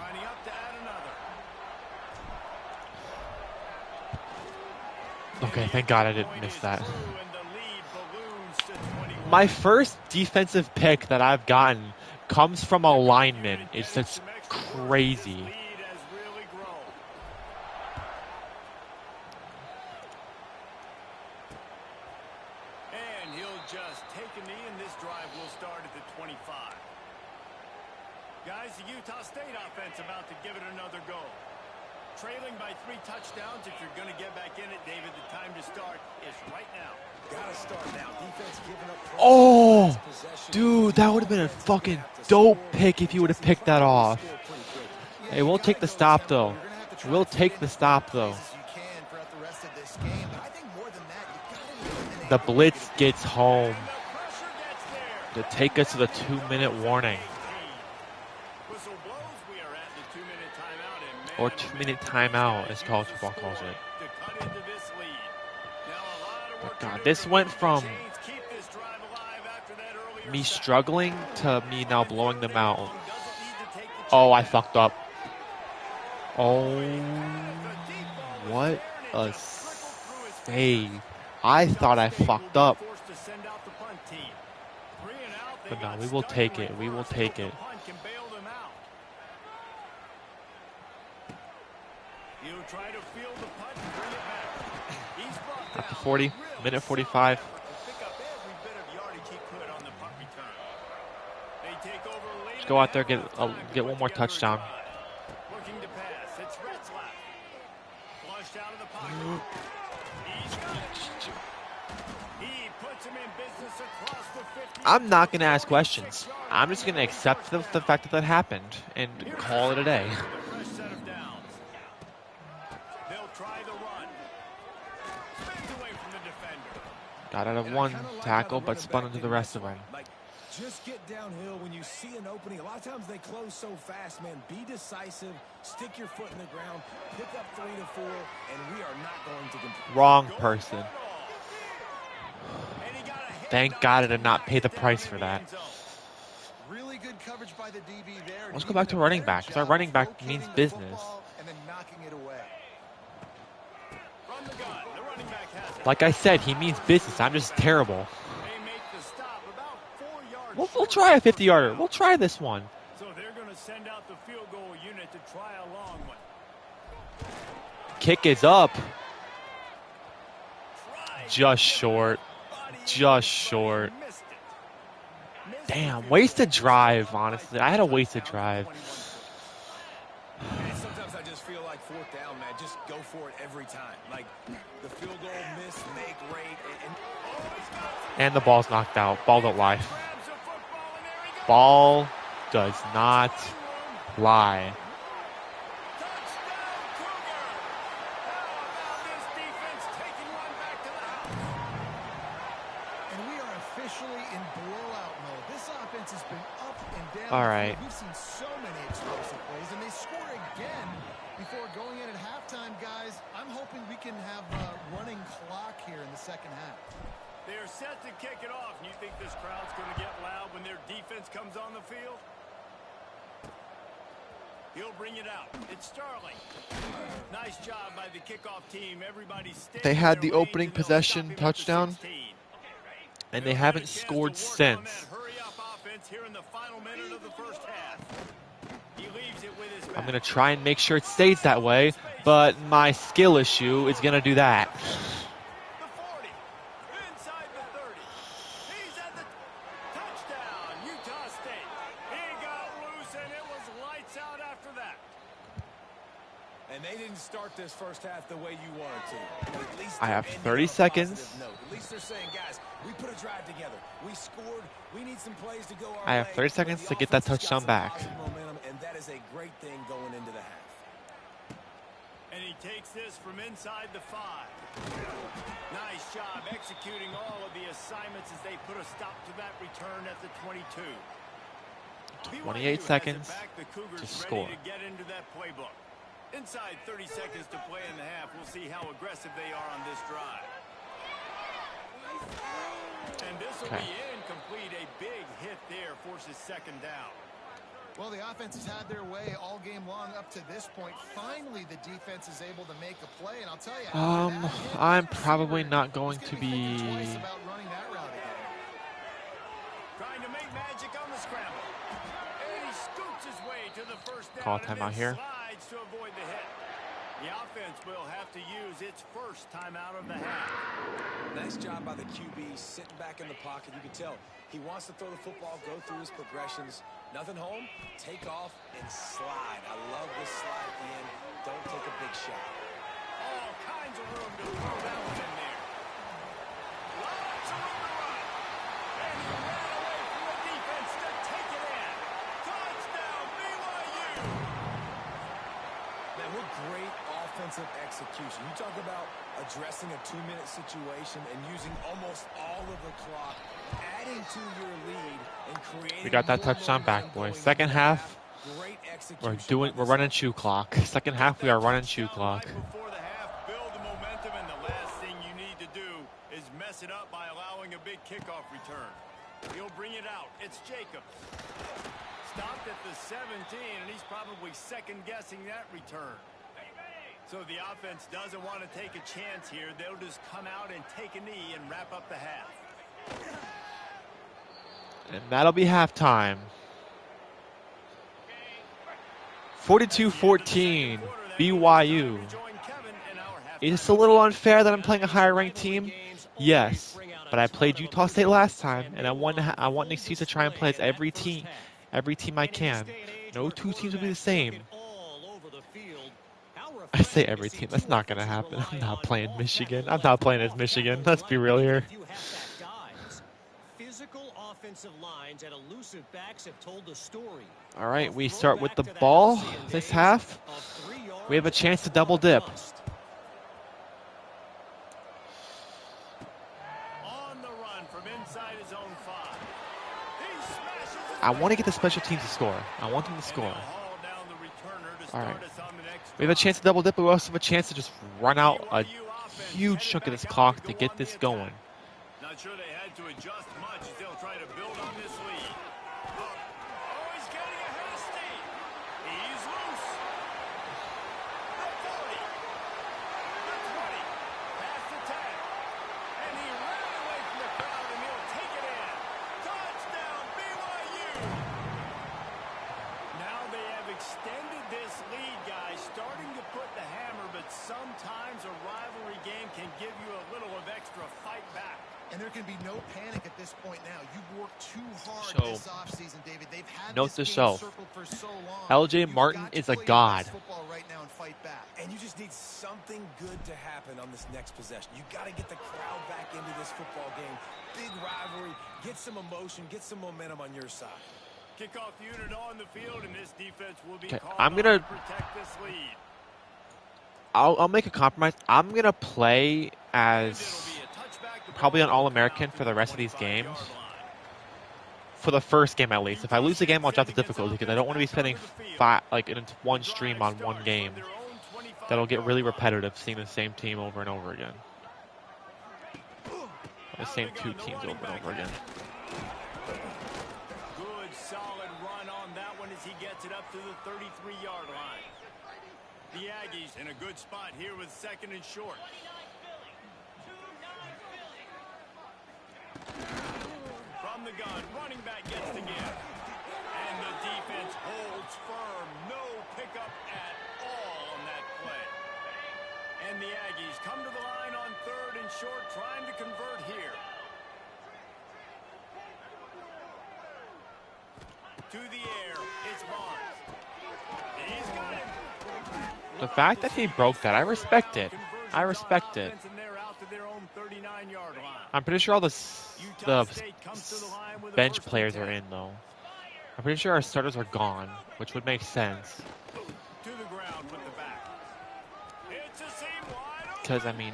Lining up to add another. Okay, thank God I didn't miss that. My first defensive pick that I've gotten comes from a lineman. It's just crazy. And he'll just take a knee, and this drive will start at the 25. Guys, the Utah State offense about to give it another go. Trailing by 3 touchdowns. If you're going to get back in it, David, the time to start is right now. Gotta start now. Defense giving up. Oh, dude, that would have been a fucking dope pick if you would have picked that off. Hey, we'll take the stop, though. We'll take the stop, though. The blitz gets home to take us to the 2-minute warning. Or 2-minute timeout, as college football calls it. But God, this went from me struggling to me now blowing them out. Oh, I fucked up. Oh, what a save. I thought I fucked up. But no, we will take it. We will take it. At the 40, minute 45. Let's go out there, get one more touchdown. I'm not going to ask questions. I'm just going to accept the fact that happened and call it a day. Got out of one tackle, but spun into the rest of them. Just get downhill when you see an opening. A lot of times they close so fast, man. Be decisive. Stick your foot in the ground. Pick up 3 to 4, and we are not going to compete. Wrong person. Thank God I did not pay the price for that. Really good coverage by the DB there. Let's go back to running back, because our running back means business. And then knocking it away. Like I said, he means business. I'm just terrible. We'll try a 50-yarder. We'll try this one. So they're going to send out the field goal unit to try a long one. Kick is up. Just short. Just short. Damn, wasted drive, honestly. I had a wasted drive. Sometimes I just feel like 4th down, man. Just go for it every time. Like the field goal miss, make rate. And the ball's knocked out. Ball don't lie. Ball does not fly. Touchdown, Cougar! How about this defense taking one back to the house? And we are officially in blowout mode. This offense has been up and down. All right. We've seen so many explosive plays, and they score again before going in at halftime, guys. I'm hoping we can have a running clock here in the second half. They're set to kick it off. And you think this crowd's going to get loud when their defense comes on the field? He'll bring it out. It's Starling. Nice job by the kickoff team. Everybody staying They in had their the lanes, opening and they'll possession stop him at the touchdown, 16. and They'll they get a haven't chance to scored work on since. that hurry-up offense here in the final minute of the first half. He leaves it with his I'm back. going to try and make sure it stays that way, but my skill issue is going to do that. The 40, inside the 30. He's at the touchdown, Utah State. He got loose, and it was lights out after that. And they didn't start this first half the way you wanted to. But at least I have they're ending 30 on a seconds. positive note. At least they're saying, guys, we put a drive together. We scored. We need some plays to go our I have way. 30 seconds But to the get that offense has got touchdown some back. positive momentum, and that is a great thing going into the half. And he takes this from inside the 5. Nice job executing all of the assignments as they put a stop to that return at the 22. 28 BYU has it seconds back. The Cougars to ready score. to get into that playbook. Inside 30 seconds to play in the half. We'll see how aggressive they are on this drive. And this will Okay. be incomplete. A big hit there forces second down. Well, the offense has had their way all game long up to this point. Finally, the defense is able to make a play, and I'll tell you, after that hit, I'm that probably receiver not going is to gonna be thinking twice be... about running that route again. Trying to make magic on the scramble. And he scoots his way to the first down. Call and timeout then here. slides to avoid the hit. The offense will have to use its first timeout of the half. Nice job by the QB sitting back in the pocket. You can tell he wants to throw the football, go through his progressions. Nothing home, take off and slide. I love this slide at the end. Don't take a big shot. All kinds of room to throw that one in there. Lots of room to run. And he ran away from the defense to take it in. Touchdown, BYU. Man, what great offensive execution. You talk about addressing a 2-minute situation and using almost all of the clock, adding to your lead and creating. We got that more touchdown back, momentum boys. going Second into the half, Great execution we're by this running offense. shoe clock. Second half, we are running shoe clock. Right before the half, build the momentum, and the last thing you need to do is mess it up by allowing a big kickoff return. He'll bring it out. It's Jacobs. Stopped at the 17, and he's probably second-guessing that return. So the offense doesn't want to take a chance here. They'll just come out and take a knee and wrap up the half. And that'll be halftime. 42-14, BYU. It's a little unfair that I'm playing a higher-ranked team. Yes, but I played Utah State last time, and I want an excuse to try and play as every team I can. No two teams will be the same. I say every team. That's not going to happen. I'm not playing Michigan. I'm not playing as Michigan. Let's be real here. All right, we start with the ball this half. We have a chance to double dip. On the run from inside his own 5. He smashes it. I want to get the special teams to score. I want them to score. All right. We have a chance to double dip, but we also have a chance to just run out a huge chunk of this clock to get this going. Not sure they had to adjust much as they'll try to build on this lead. Oh, he's getting ahead of steam. He's loose. The 40. The 20. Past the 10. And he ran away from the crowd, and he'll take it in. Touchdown, BYU. Now they have extended this lead, guys, starting to put the hammer, but sometimes a rivalry game can give you a little of extra fight back. And there can be no panic at this point now. You've worked too hard So, this offseason, David. They've had note this to game self, circled for so long. LJ You've Martin got to is a play your god. best football right now and fight back. And you just need something good to happen on this next possession. You got to get the crowd back into this football game. Big rivalry. Get some emotion. Get some momentum on your side. Kickoff unit on the field, and this defense will be Okay, called I'm on gonna. to protect this lead. I'll make a compromise. I'm gonna play And it'll as be a touchback. The probably an ball will All-American come out for to the rest of these 25-yard games. line. For the first game at least. If I Utah lose the game, I'll drop the sends difficulty because I offense don't want to be back spending onto the field. in one The stream drive on one starts game. from their own 25-yard That'll get really line. repetitive seeing the same team over and over again. The same two teams over and over again. Good solid run on that one as he gets it up to the 33-yard line. The Aggies in a good spot here with second and short. From the gun, running back gets the give. And the defense holds firm. No pickup at all on that play. And the Aggies come to the line on third and short, trying to convert here. To the air, it's Barnes. He's got him. The fact that he broke that, I respect it. I respect it. And they're out to their own 39-yard line. I'm pretty sure all the Utah State comes to the line with a bench first and players 10. are in though. I'm pretty sure our starters are gone, which would make sense. To the ground with the back. It's a seam wide open. Because I mean,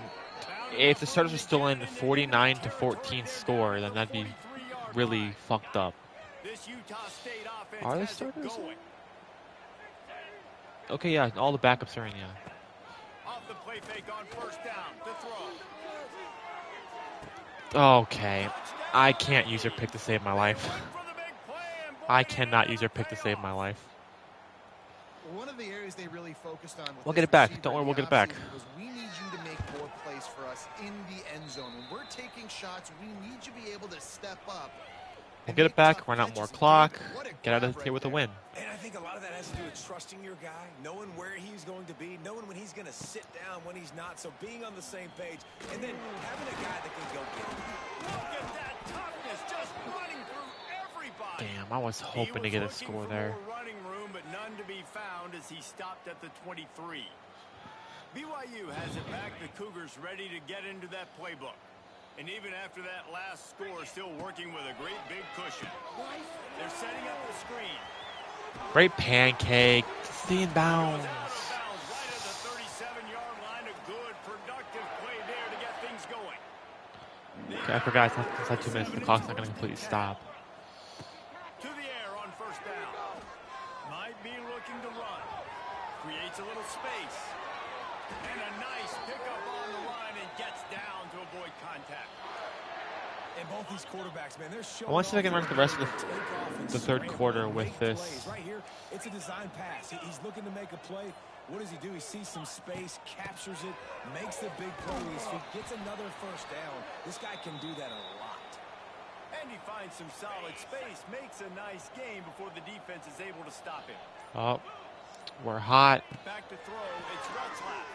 if the starters are still in 49-14 score, then that'd be really fucked up. This Utah State offense Are the has it starters going. Okay, yeah, all the backups are in, yeah. Off the play fake on first down. The throw. Okay, I can't use her pick to save my life. For the big play, and boy, I cannot use her pick to save my life. One of the areas they really focused on with We'll this get it back. receiver Don't worry, in we'll the get it back. offseason was we need you to make more plays for us in the end zone. When we're taking shots, we need you to be able to step up. We'll and get make it back, tough run out more catches. clock, What a get out of grab here with a right win. And I think a lot of that has to do with trusting your guy, knowing where he's going to be, knowing when he's going to sit down, when he's not. So being on the same page, and then having a guy that can go get it. look at that toughness, just running through everybody. Damn, I was hoping to get a score there. More running room, but none to be found as he stopped at the 23. BYU has it back. The Cougars ready to get into that playbook. And even after that last score, still working with a great big cushion. They're setting up the screen. Great pancake, stay in bounds. Goes out of bounds right at the 37-yard line. A good, productive play there to get things going. Okay, I forgot, it's not 2 minutes, the clock's not going to completely stop. To the air on first down. Might be looking to run. Creates a little space. And a nice pickup on the line and gets down to avoid contact. And both these quarterbacks, man, they're showing. I want to see if I can run the rest of the third scramble quarter and with make this. plays. Right here, it's a design pass. He's looking to make a play. What does he do? He sees some space, captures it, makes the big play with his feet, gets another first down. This guy can do that a lot. And he finds some solid space, makes a nice game before the defense is able to stop him. Oh, we're hot. Back to throw, it's Retzlaff.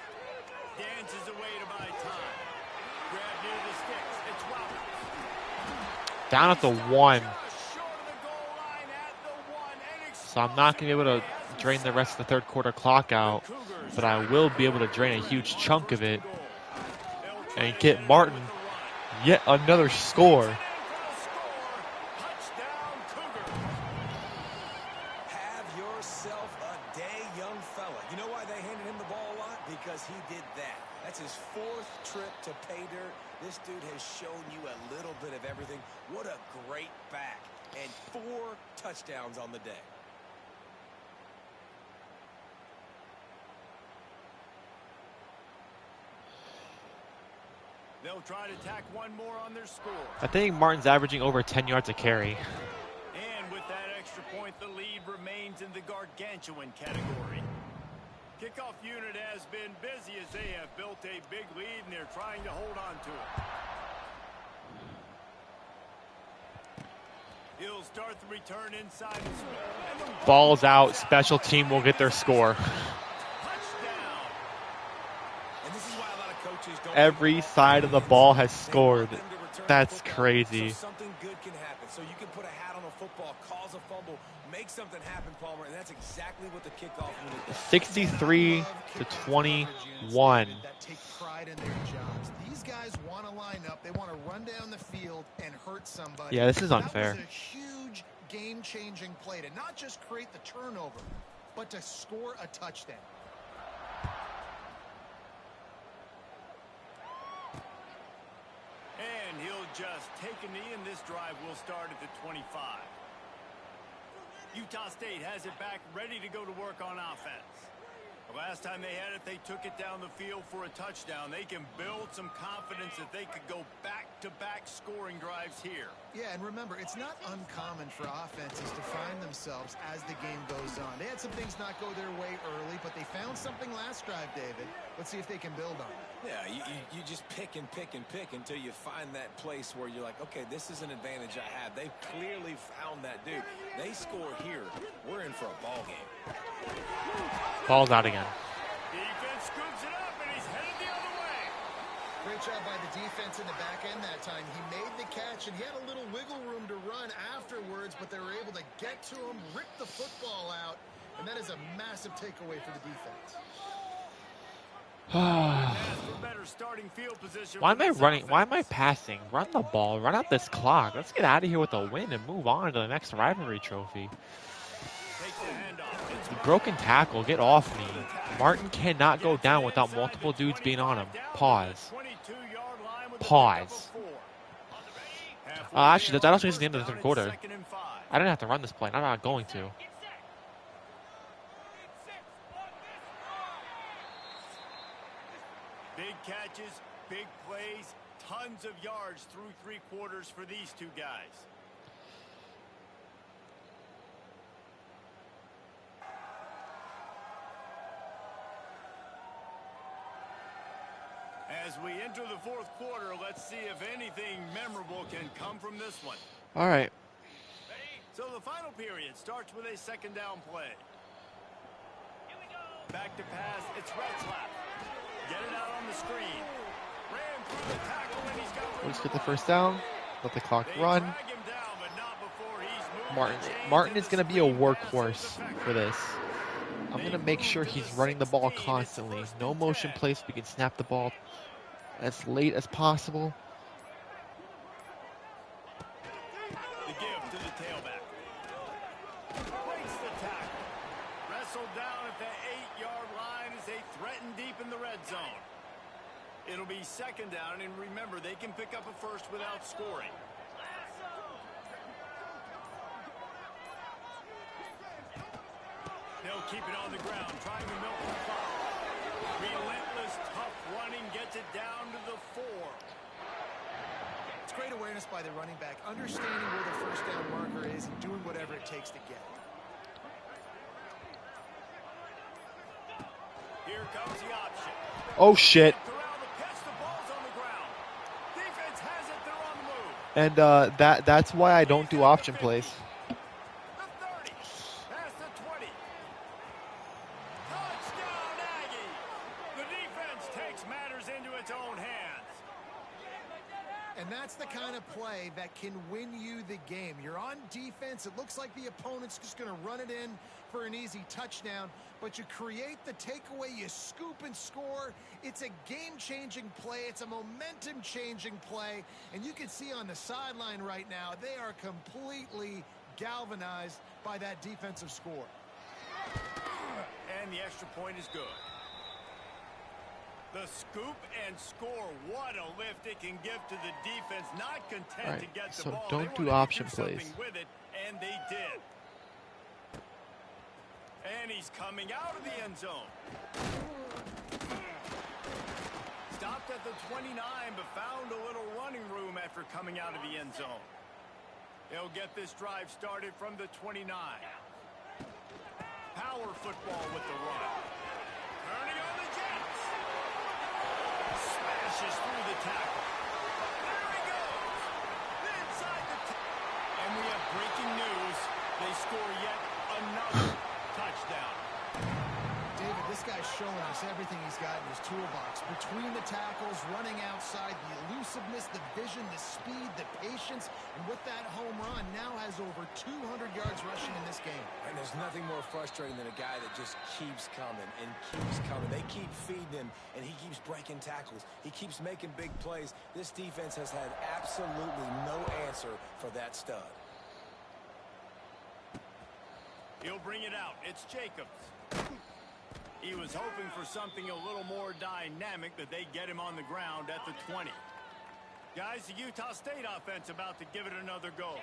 Dances away to buy time. Grab near the sticks, it's Roberts. Down at the 1. Just short of the goal line at the 1. And So I'm not going to be able to drain the rest of the third quarter clock out, but I will be able to drain a huge chunk of it and get Martin yet another score. Have yourself a day, young fella. You know why they handed him the ball a lot? Because he did that. That's his 4th trip to pay dirt. This dude has shown you a little bit of everything. What a great back. And 4 touchdowns on the day. They'll try to tack one more on their score. I think Martin's averaging over 10 yards a carry. And with that extra point, the lead remains in the gargantuan category. Kickoff unit has been busy as they have built a big lead, and they're trying to hold on to it. He'll start the return inside the Smith. Ball's out. Special team will get their score. Touchdown. And this is why a lot of coaches don't Every side of the ball has scored. They want them to return That's the football crazy. So something good can happen. So you can put a hat on a football, cause a fumble, make something happen, Palmer, and that's exactly what the kickoff unit does. 63 to 21. That take pride in their jobs. These guys want to line up. They want to run down the field and hurt somebody. Yeah, this is unfair. That was a huge game-changing play to not just create the turnover, but to score a touchdown. And he'll just take a knee, and this drive will start at the 25. Utah State has it back, ready to go to work on offense. The last time they had it, they took it down the field for a touchdown. They can build some confidence that they could go back-to-back scoring drives here. Yeah, and remember, it's not uncommon for offenses to find themselves as the game goes on. They had some things not go their way early, but they found something last drive, David. Let's see if they can build on it. Yeah, you just pick and pick and pick until you find that place where you're like, okay, this is an advantage I have. They've clearly found that dude. They score here, we're in for a ball game. Ball's out again. Defense scoops it up, and he's headed the other way. Great job by the defense in the back end that time. He made the catch, and he had a little wiggle room to run afterwards, but they were able to get to him, rip the football out, and that is a massive takeaway for the defense. Why am I running? Why am I passing? Run the ball. Run out this clock. Let's get out of here with a win and move on to the next rivalry trophy. Broken tackle. Get off me. Martin cannot go down without multiple dudes being on him. Pause. Pause. Actually, that also means the end of the third quarter. I didn't have to run this play. I'm not going to. Big catches, big plays, tons of yards through 3 quarters for these two guys. As we enter the 4th quarter, let's see if anything memorable can come from this one. All right. So the final period starts with a 2nd down play. Back to pass, it's Retzlaff. Get it out on the screen. Ran through the tackle, and he's got Let's get the first down. Let the clock run. Martin is going to be a workhorse for this. I'm going to make sure he's running the ball constantly. No motion plays so we can snap the ball as late as possible. The give to the tailback. Breaks the tackle. Wrestled down at the 8-yard line as they threaten deep in the red zone. It'll be 2nd down, and remember, they can pick up a first without scoring. They'll keep it on the ground, trying to milk the clock. Relentless, tough running gets it down to the 4. It's great awareness by the running back, understanding where the first down marker is and doing whatever it takes to get it. Here comes the option. Oh, shit. And that's why I don't do option plays. The 30, past the 20. Touchdown, Aggie. The defense takes matters into its own hands. And that's the kind of play that can win you the game. You're on defense. It looks like the opponent's just going to run it in for an easy touchdown, but you create the takeaway, you scoop and score. It's a game-changing play. It's a momentum-changing play, and you can see on the sideline right now, they are completely galvanized by that defensive score. And the extra point is good. The scoop and score, what a lift it can give to the defense. Not content to get the ball. Don't do option plays. With it, and they did. And he's coming out of the end zone. Stopped at the 29, but found a little running room after coming out of the end zone. He'll get this drive started from the 29. Power football with the run. Turning on the Jets. Smashes through the tackle. There he goes. Inside the and we have breaking news. They score yet another touchdown. David, this guy's showing us everything he's got in his toolbox. Between the tackles, running outside, the elusiveness, the vision, the speed, the patience, and with that home run, now has over 200 yards rushing in this game. And there's nothing more frustrating than a guy that just keeps coming and keeps coming. They keep feeding him, and he keeps breaking tackles. He keeps making big plays. This defense has had absolutely no answer for that stud. He'll bring it out. It's Jacobs. He was hoping for something a little more dynamic, that they get him on the ground at the 20. Guys, the Utah State offense about to give it another go.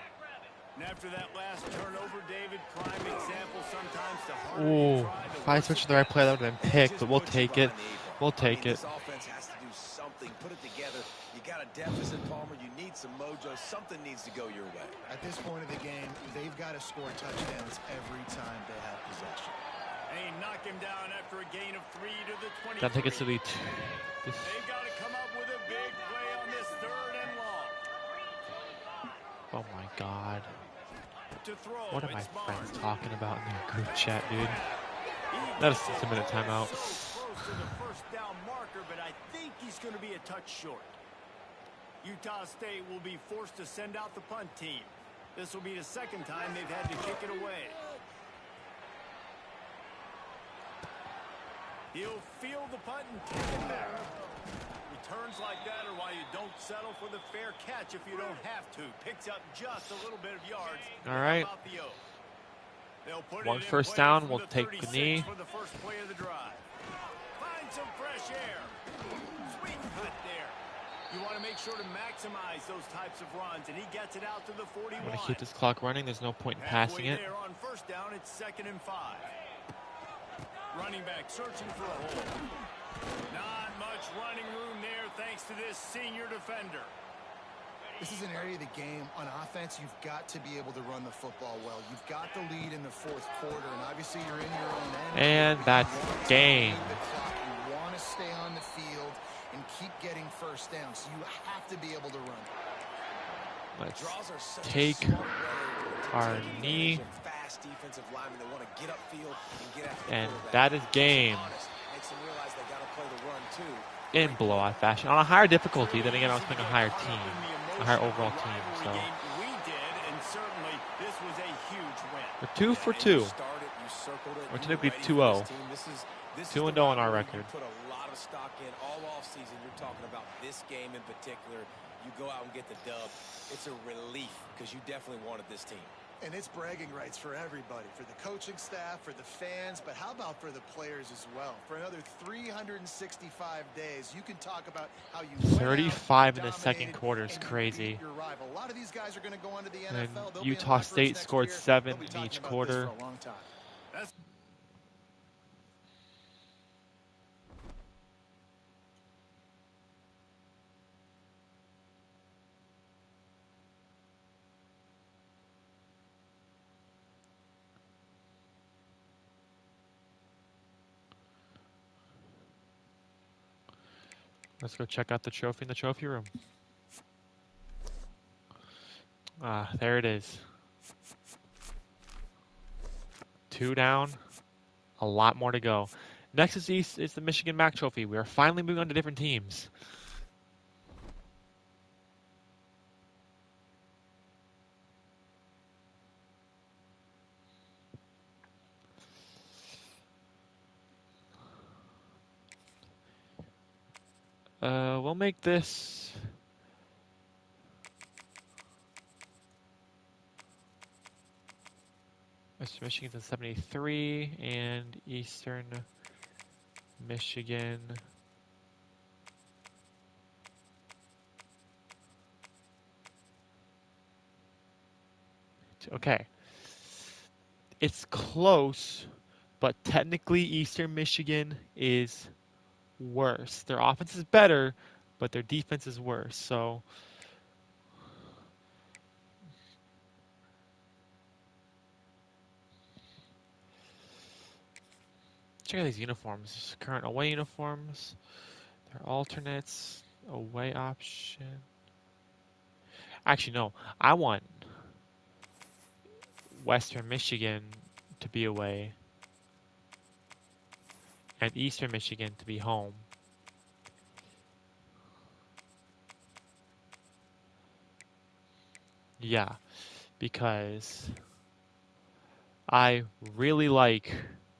And after that last turnover, David, prime example sometimes to harder you Ooh, try to if I switched to the right play, that would have been picked, but we'll take it. We'll take it. This offense has to do something. Put it together. You got a deficit, Palmer. You need some mojo. Something needs to go your way. At this point of the game, they've got to score touchdowns every time they have possession. And he knocked him down after a gain of 3 to the 20. Gotta take it to the. They've got to come up with a big play on this 3rd and long. Oh my God. To throw, What are my it's friends Barnes. talking about in their group chat, dude? He That is gets 6 minute it timeout. so close to the first down marker, but I think he's going to be a touch short. Utah State will be forced to send out the punt team. This will be the 2nd time they've had to kick it away. He'll field the punt and kick it back. Returns like that are why you don't settle for the fair catch if you don't have to. Picks up just a little bit of yards. All right. How about the O? They'll put One it in first play down, from we'll the take the 36 knee. for the first play of the drive. Find some fresh air. Sweet cut there. You want to make sure to maximize those types of runs, and he gets it out to the 41. I'm gonna keep this clock running. There's no point in passing it. Halfway there on first down, it's 2nd and 5. Running back searching for a hole. Not much running room there thanks to this senior defender. This is an area of the game on offense you've got to be able to run the football well. You've got the lead in the 4th quarter, and obviously you're in your own end. And that's game. You want to stay on the field and keep getting first down, so you have to be able to run. Let's Draws are such a take smart way to our take advantage knee. of fast defensive linemen that want to get upfield and get after the And quarterback. that is game. Honest, makes them realize they got to play the run too. In blowout fashion. On a higher difficulty, then again, I was playing a higher team. A higher overall team, so. We did, and certainly this was a huge win. We're 2 for 2. We're typically 2-0. 2-0 on our record. Put a lot of stock in all off season. You're talking about this game in particular. You go out and get the dub. It's a relief because you definitely wanted this team. And it's bragging rights for everybody, for the coaching staff, for the fans, but how about for the players as well? For another 365 days, you can talk about how you 35 in the second quarter is crazy. Your rival. A lot of these guys are going to go on to the And NFL. They'll be in Utah locker rooms State next scored year. 7 They'll be in talking each about this quarter. for a long time. That's Let's go check out the trophy in the trophy room. Ah, there it is. 2 down. A lot more to go. Next is the Michigan MAC Trophy. We are finally moving on to different teams. We'll make this. Western Michigan's in 73 and Eastern Michigan. Okay. It's close, but technically Eastern Michigan is worse. Their offense is better, but their defense is worse. So check out these uniforms. Current away uniforms. Their alternates. Away option. Actually, no. I want Western Michigan to be away and Eastern Michigan to be home. Yeah, because I really like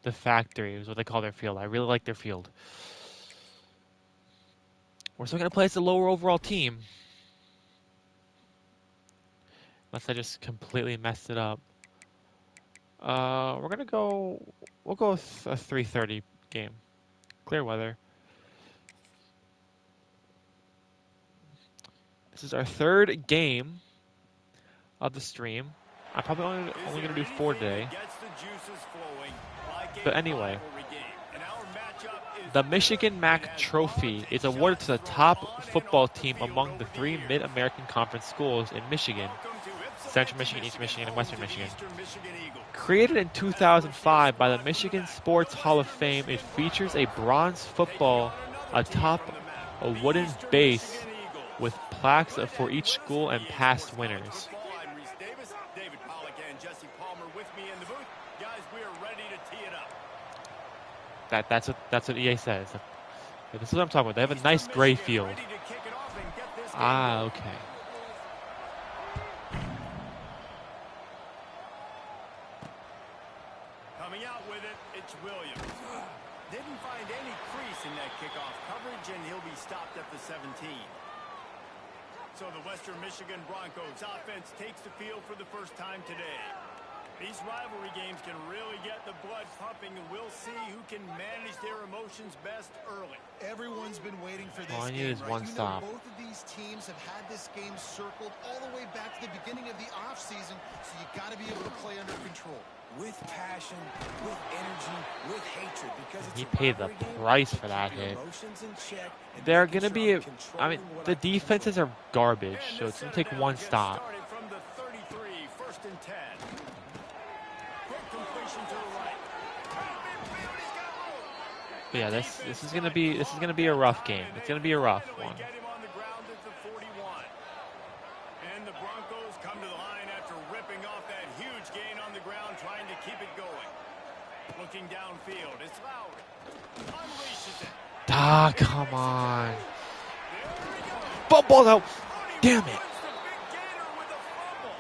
the factory, is what they call their field. I really like their field. We're still going to play as a lower overall team. Unless I just completely messed it up. We're gonna go. We'll go with a 3:30 game. Clear weather. This is our third game of the stream. I'm probably only gonna do 4 today. But anyway, the Michigan MAC Trophy is awarded to the top football team among the 3 Mid-American Conference schools in Michigan: Central Michigan, East Michigan, and Western Michigan. Created in 2005 by the Michigan Sports Hall of Fame, it features a bronze football atop a wooden base with plaques for each school and past winners. That's what EA says. This is what I'm talking about. They have a nice gray field. Ah, okay. Coming out with it, it's Williams. Didn't find any crease in that kickoff coverage, and he'll be stopped at the 17. So the Western Michigan Broncos offense takes the field for the first time today. These rivalry games can really get the blood pumping, and we'll see who can manage their emotions best early. Everyone's been waiting for this All I need game, is right? one stop. Both of these teams have had this game circled all the way back to the beginning of the offseason, so you got to be able to play under control. With passion, with energy, with hatred, because it's He a paid the rivalry game, price to for that keep your hit. emotions in check and They're making gonna sure be. I'm I mean, controlling what the I can defenses control. are garbage, so it's gonna take one stop. From the 33, first and 10. Quick completion to the right. But yeah, this is gonna be a rough game. It's gonna be a rough one. Get him on the ground at the 41. And the Broncos come to the line after ripping off that huge gain on the ground, trying to keep it going. Looking downfield, it's Lowry. Unleashes it. Ah, come on. Ball out. Damn it.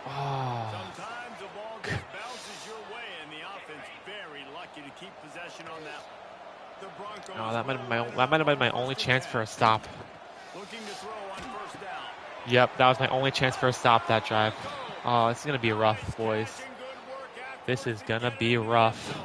Oh. Sometimes the ball just bounces your way, and the offense very lucky to keep possession on that. The Broncos. No, that might have been my only chance for a stop. Looking to throw on first down. Yep, that was my only chance for a stop that drive. Oh, it's gonna be rough, boys. This is gonna be rough.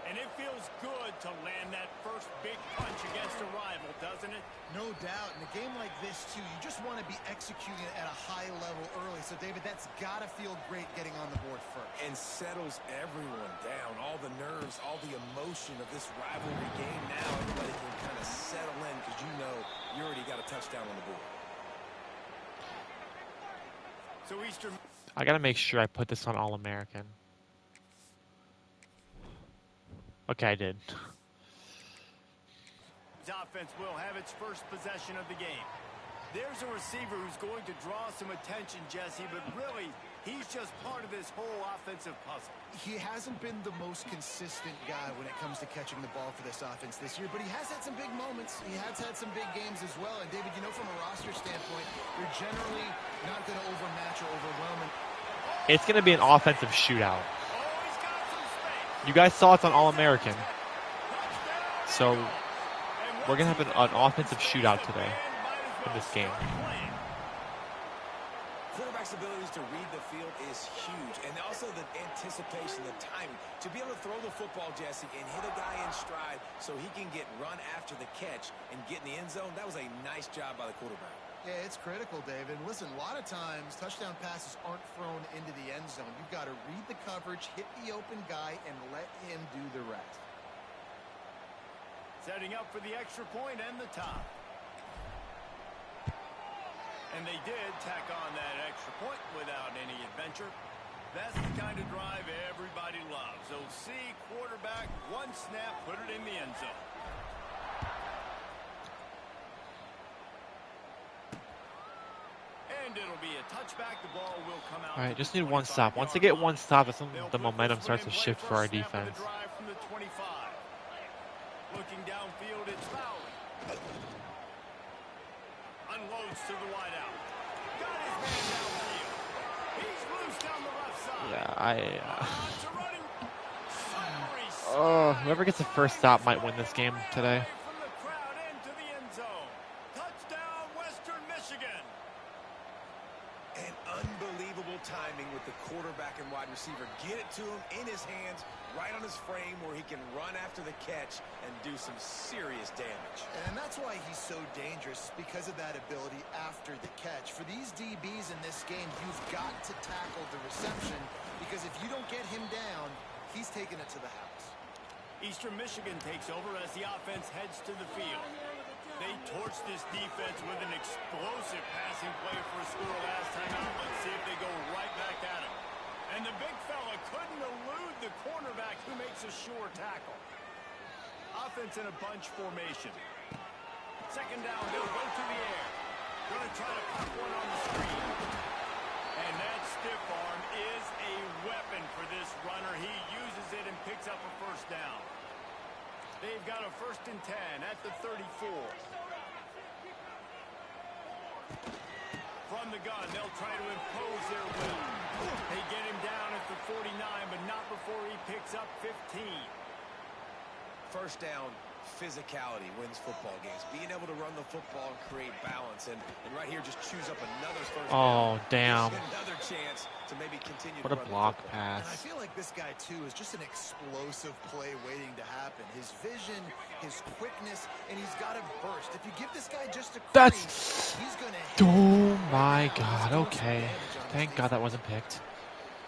And it feels good to land that first big punch against a rival, doesn't it? No doubt. In a game like this, too, you just want to be executing at a high level early. So, David, that's got to feel great getting on the board first. And settles everyone down. All the nerves, all the emotion of this rivalry game. Now everybody can kind of settle in because you know you already got a touchdown on the board. So Eastern. I gotta make sure I put this on All-American. Okay, I did. Offense will have its first possession of the game. There's a receiver who's going to draw some attention, Jesse, but really, he's just part of this whole offensive puzzle. He hasn't been the most consistent guy when it comes to catching the ball for this offense this year, but he has had some big moments. He has had some big games as well. And, David, you know, from a roster standpoint, you're generally not going to overmatch or overwhelm him. It's gonna be an offensive shootout. You guys saw it's on All-American. So we're gonna have an offensive shootout today in this game. Quarterback's abilities to read the field is huge, and also the anticipation, the timing. To be able to throw the football, Jesse, and hit a guy in stride so he can get run after the catch and get in the end zone, that was a nice job by the quarterback. Yeah, it's critical, David. Listen, a lot of times touchdown passes aren't thrown into the end zone. You've got to read the coverage, hit the open guy, and let him do the rest. Setting up for the extra point and the top. And they did tack on that extra point without any adventure. That's the kind of drive everybody loves. OC, quarterback, one snap, put it in the end zone. And it'll be a touchback. The ball will come out. All right, just need one stop. Once they get one stop, that's when the momentum starts to shift for our defense. Looking downfield, it's Lowry. Unloads to the wideout. Got his man downfield. He's loose down the left side. Yeah, whoever gets the first stop might win this game today. From the crowd into the end zone. Touchdown, Western Michigan. And unbelievable timing with the quarterback and wide receiver. Get it frame where he can run after the catch and do some serious damage. And that's why he's so dangerous, because of that ability after the catch. For these DBs in this game, you've got to tackle the reception, because if you don't get him down, he's taking it to the house. Eastern Michigan takes over as the offense heads to the field. They torched this defense with an explosive passing play for a score last time out. Let's see if they go right back at him. And the big fella couldn't elude the cornerback, who makes a sure tackle. Offense in a bunch formation. Second down, they'll go to the air. Going to try to pop one on the screen. And that stiff arm is a weapon for this runner. He uses it and picks up a first down. They've got a 1st and 10 at the 34. From the gun, they'll try to impose their will. They get him down at the 49, but not before he picks up 15. First down, physicality wins football games. Being able to run the football and create balance. And right here, just choose up another first down. Oh, damn. Another chance to maybe continue What to a run block the football. And I pass. feel like this guy, too, is just an explosive play waiting to happen. His vision, his quickness, and he's got a burst. If you give this guy just a crease, he's going to hit. Oh, my God. Okay. Thank God that wasn't picked.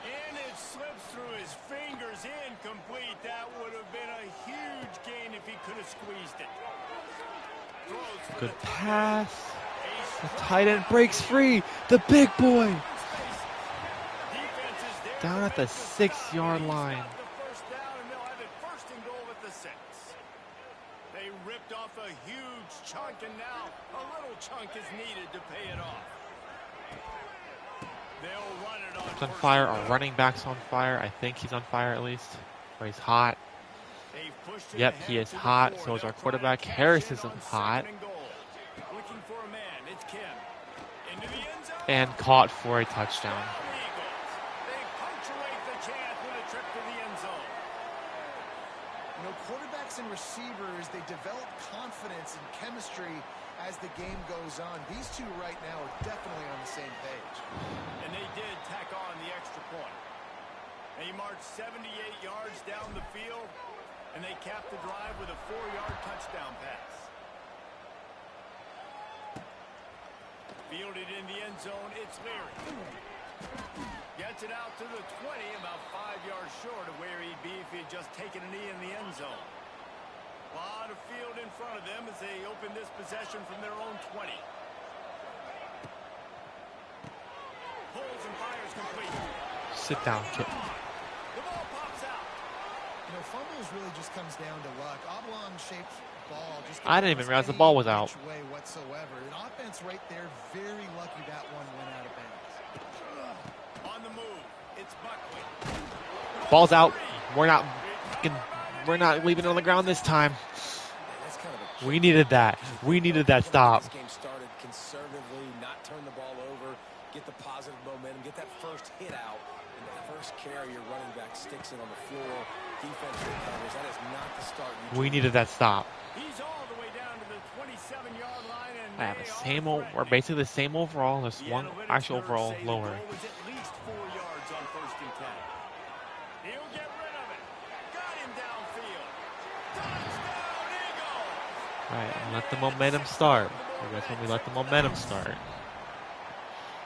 And it slips through his fingers, incomplete. That would have been a huge gain if he could have squeezed it. Throws for Good the pass. touchdown. The tight end breaks free. The big boy. Defense is there Down to at the make stop. 6-yard He's line. got the first down, and they'll have it 1st and goal at the 6. They ripped off a huge chunk, and now a little chunk is needed to pay it off. They'll run it on It's on 1st fire. and Our goal. running back's on fire. I think he's on fire at least. Or he's hot. They've pushed it Yep, ahead he is to the hot. 4. So is They'll our try to quarterback. cash Harris in is on hot. 2nd and goal. Looking for a man. It's Kim. Into the end zone. And caught for a touchdown. Eagles. They punctuate the chance with a trip to the end zone. You know, quarterbacks and receivers, they develop confidence and chemistry as the game goes on. These two right now are definitely on the same page. And they did tack on the extra point. They marched 78 yards down the field, and they capped the drive with a 4-yard touchdown pass. Fielded in the end zone, it's Leary. Gets it out to the 20, about 5 yards short of where he'd be if he had just taken a knee in the end zone. A lot of field in front of them as they open this possession from their own 20. Pulls and fires complete. Sit down, kid. The ball pops out. You know, fumbles really just comes down to luck. Oblong-shaped ball just I didn't even realize the ball was out. way whatsoever. An offense right there, very lucky that one went out of bounds. On the move, it's Buckley. Ball's out. We're not leaving it on the ground this time. That's kind of a We needed that. We needed that stop. This game started conservatively, not turn the ball over, get the positive momentum, get that first hit out, and the first carry, your running back sticks it on the floor. Defense recovers. That is not the start. We needed that stop. He's all the way down to the 27-yard line, and I have the they same are we're basically the same overall. There's The one analytics actual nerds overall say the lower. goal was at least 4 yards on 1st and 10. He'll get rid of it. Got him downfield. Touchdown, Eagles! All right, and let the momentum start. I guess when we let the momentum start.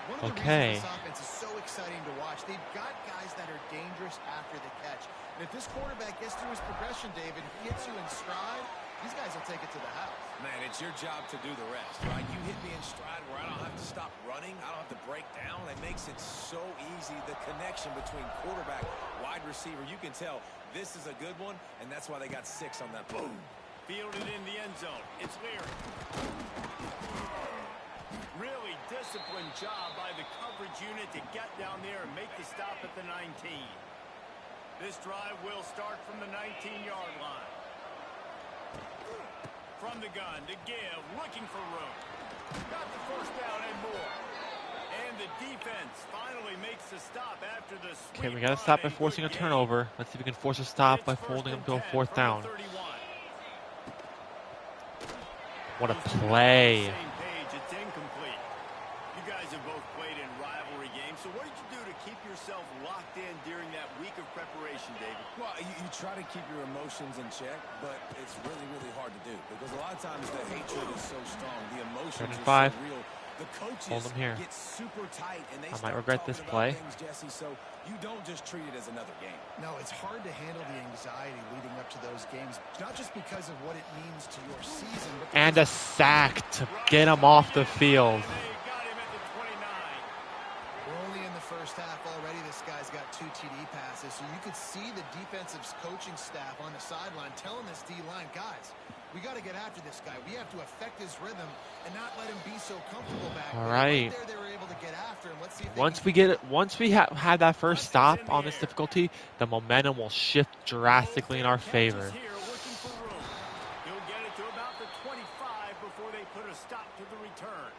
One of the Okay. reasons this offense is so exciting to watch, they've got guys that are dangerous after the catch. And if this quarterback gets through his progression, David, hits you in stride, these guys will take it to the house. Man, it's your job to do the rest, right? You hit me in stride where I don't have to stop running. I don't have to break down. It makes it so easy. The connection between quarterback, wide receiver, you can tell this is a good one, and that's why they got 6 on that play. Fielded in the end zone. It's Leary. Really disciplined job by the coverage unit to get down there and make the stop at the 19. This drive will start from the 19-yard line. From the gun to give, looking for room. Got the first down and more. And the defense finally makes the stop after the sweep. Okay, we gotta stop by forcing a turnover. Let's see if we can force a stop by holding them to a 4th down. What a play. Same page, it's incomplete. You guys have both played in rivalry games, so what did you do to keep yourself locked in during that week of preparation, David? Well, you You try to keep your emotions in check, but it's really, really hard to do because a lot of times the hatred is so strong, the emotions are so real. The coaches Hold him here. get super tight and they I start might regret this play. things, Jesse, so you don't just treat it as another game. No, it's hard to handle the anxiety leading up to those games, not just because of what it means to your season, but and a sack to get him off the field. We're only in the first half already. This guy's got 2 TD passes, so you could see the defensive coaching staff on the sideline telling this D-line, guys, we got to get after this guy. We have to affect his rhythm and not let him be so comfortable back there. All right. Right there, they were able to get after him. Let's see if once we have that first stop on this difficulty, the momentum will shift drastically in our favor. He'll get it to about the 25 before they put a stop to the return.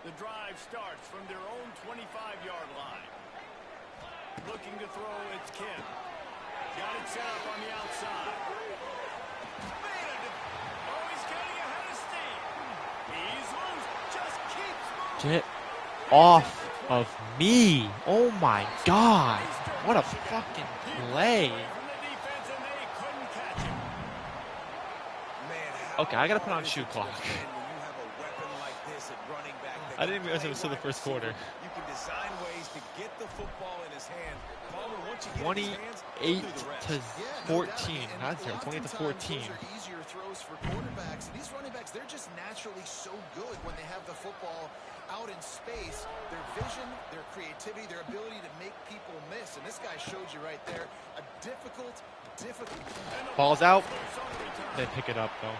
The drive starts from their own 25-yard line. Looking to throw, it's Kim. Got it set up on the outside. Oh, he's getting ahead of steam. He's loose. Just keeps moving. Get off of me. Oh my God. What a fucking play. From the defense, and they couldn't catch him. Okay, I got to put on shoot clock. When you have a weapon like this at running back that I didn't can realize it play was still the wide first receiver, quarter. You can design ways to get the football in his hand. Palmer, once you get it in his hands, 28 do the rest. to Yeah, 14. no doubt. And That's right, 20 to oftentimes 14. Those are easier throws for quarterbacks. And these running backs, they're just naturally so good when they have the football out in space. Their vision, their creativity, their ability to make people miss. And this guy showed you right there a difficult. Ball's out. They pick it up though.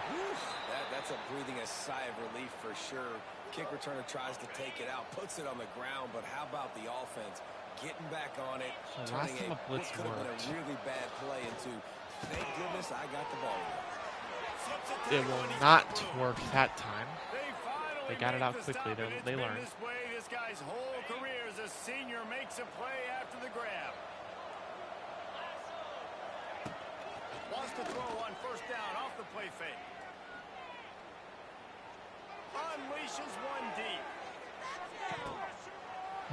That's a breathing a sigh of relief for sure. Kick returner tries to take it out, puts it on the ground, but how about the offense getting back on it, So last turning time a blitz what could have been worked. a really bad play into, thank goodness I got the ball. It will not work that time. They got it out quickly. They learned. This way, this guy's whole career as a senior makes a play after the grab. Wants to throw on first down off the play fake. Unleashes one deep.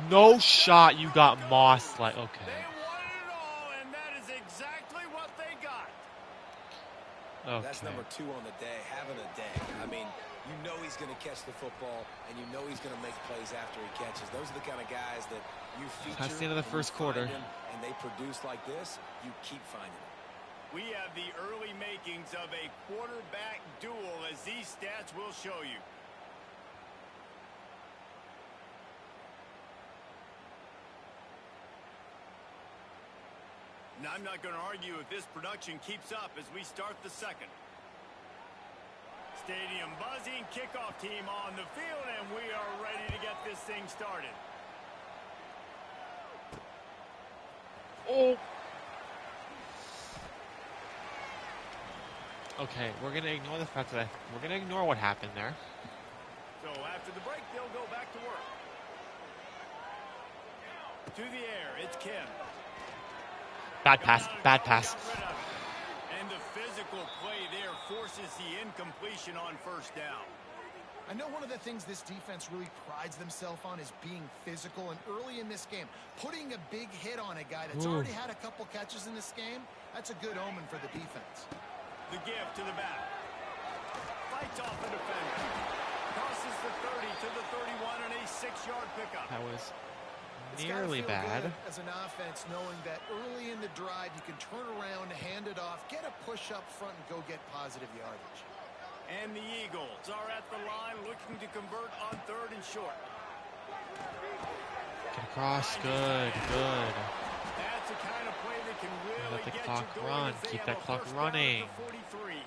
No shot. You got mossed. Like okay. They wanted it all, and that is exactly what they got. Okay. That's number 2 on the day, having a day. I mean, you know he's going to catch the football, and you know he's going to make plays after he catches. Those are the kind of guys that you feature. That's the end of the first quarter. And they produce like this, you keep finding them. We have the early makings of a quarterback duel, as these stats will show you. Now, I'm not going to argue if this production keeps up as we start the second. Stadium buzzing, kickoff team on the field, and we are ready to get this thing started. Oh. Okay, we're gonna ignore the fact that we're gonna ignore what happened there. So after the break, they'll go back to work. To the air, it's Kim. Bad pass. Bad pass. And the physical play there forces the incompletion on first down. I know one of the things this defense really prides themselves on is being physical, and early in this game, putting a big hit on a guy that's already had a couple catches in this game, that's a good omen for the defense. The give to the back. Fights off the defender. Crosses the 30 to the 31 on a 6-yard pickup. That was It's nearly gotta feel bad. good as an offense, knowing that early in the drive you can turn around, hand it off, get a push up front, and go get positive yardage. And the Eagles are at the line looking to convert on 3rd and short. Get across. Good. Good. That's the kind of play that can really Let the get clock you going run. as they Keep have that a clock first down at the running. 43.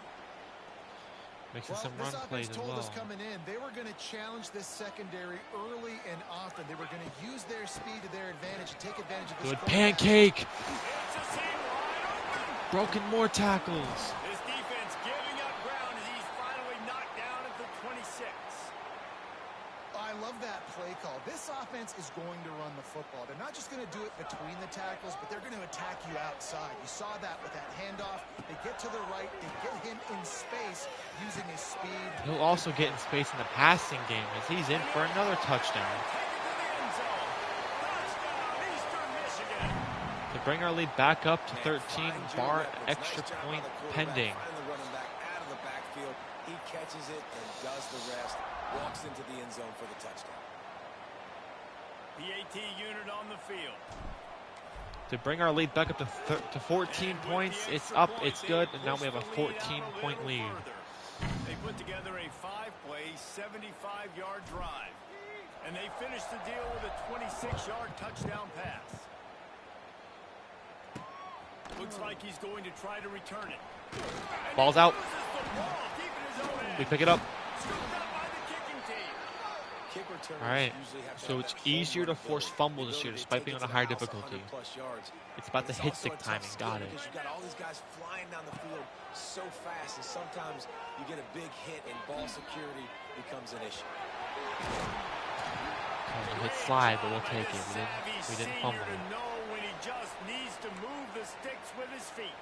Mixing Well, some this run plays offense as told well. us coming in they were going to challenge this secondary early and often. They were going to use their speed to their advantage and take advantage of this. Good quarterback. pancake. It's a seam wide open. Broken more tackles. This defense giving up ground as he's finally knocked down at the 26. I love that play call. This offense is going to run the football. They're not just going to do it between the tackles, but they're going to attack you outside. You saw that with that handoff. They get to the right. They get him in space using his speed. He'll also get in space in the passing game as he's in for another touchdown. Take it to the end zone. Touchdown, Eastern Michigan. The bring our lead back up to 13, bar extra point pending. Finally running back out of the backfield. He catches it and does the rest. Walks into the end zone for the touchdown. PAT unit on the field. To bring our lead back up to 14 points, it's up, it's good, and now we have a 14-point lead. They put together a 5-play, 75-yard drive. And they finished the deal with a 26-yard touchdown pass. Looks like he's going to try to return it. And Ball's out. ball deep in his own end. We pick it up. Scooped up by the kicking team. Kick returners All right, usually have to so have it's that home easier to run force ability, fumbles the this year ability to despite take being it on a to higher the house difficulty. 100+ yards. It's about the It's hit also stick a tough timing, skill got it. because you got all these guys flying down the field so fast, and sometimes you get a big hit and ball security becomes an issue. We hit slide, but we'll take it. We didn't fumble To it. know when he just needs to move the sticks with his feet.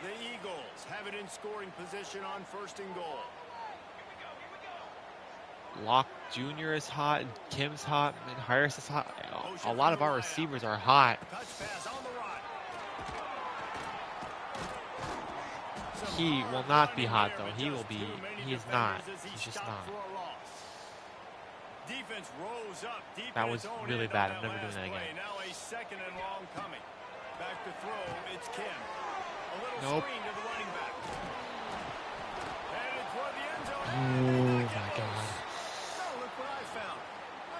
The Eagles have it in scoring position on 1st and goal. Locke Jr. is hot, and Kim's hot, and Harris is hot. A lot of our receivers are hot. Touch pass on the run. He will not be hot, though. He will be. He is not. He's just not. Defense rose up deep That in was its own really end bad. on I'm never doing last that play. again. Now a 2nd and long coming. Back to throw. It's Kim. A little Nope. screen to the running back. Headed toward the end zone. Oh my God. Oh, look what I found.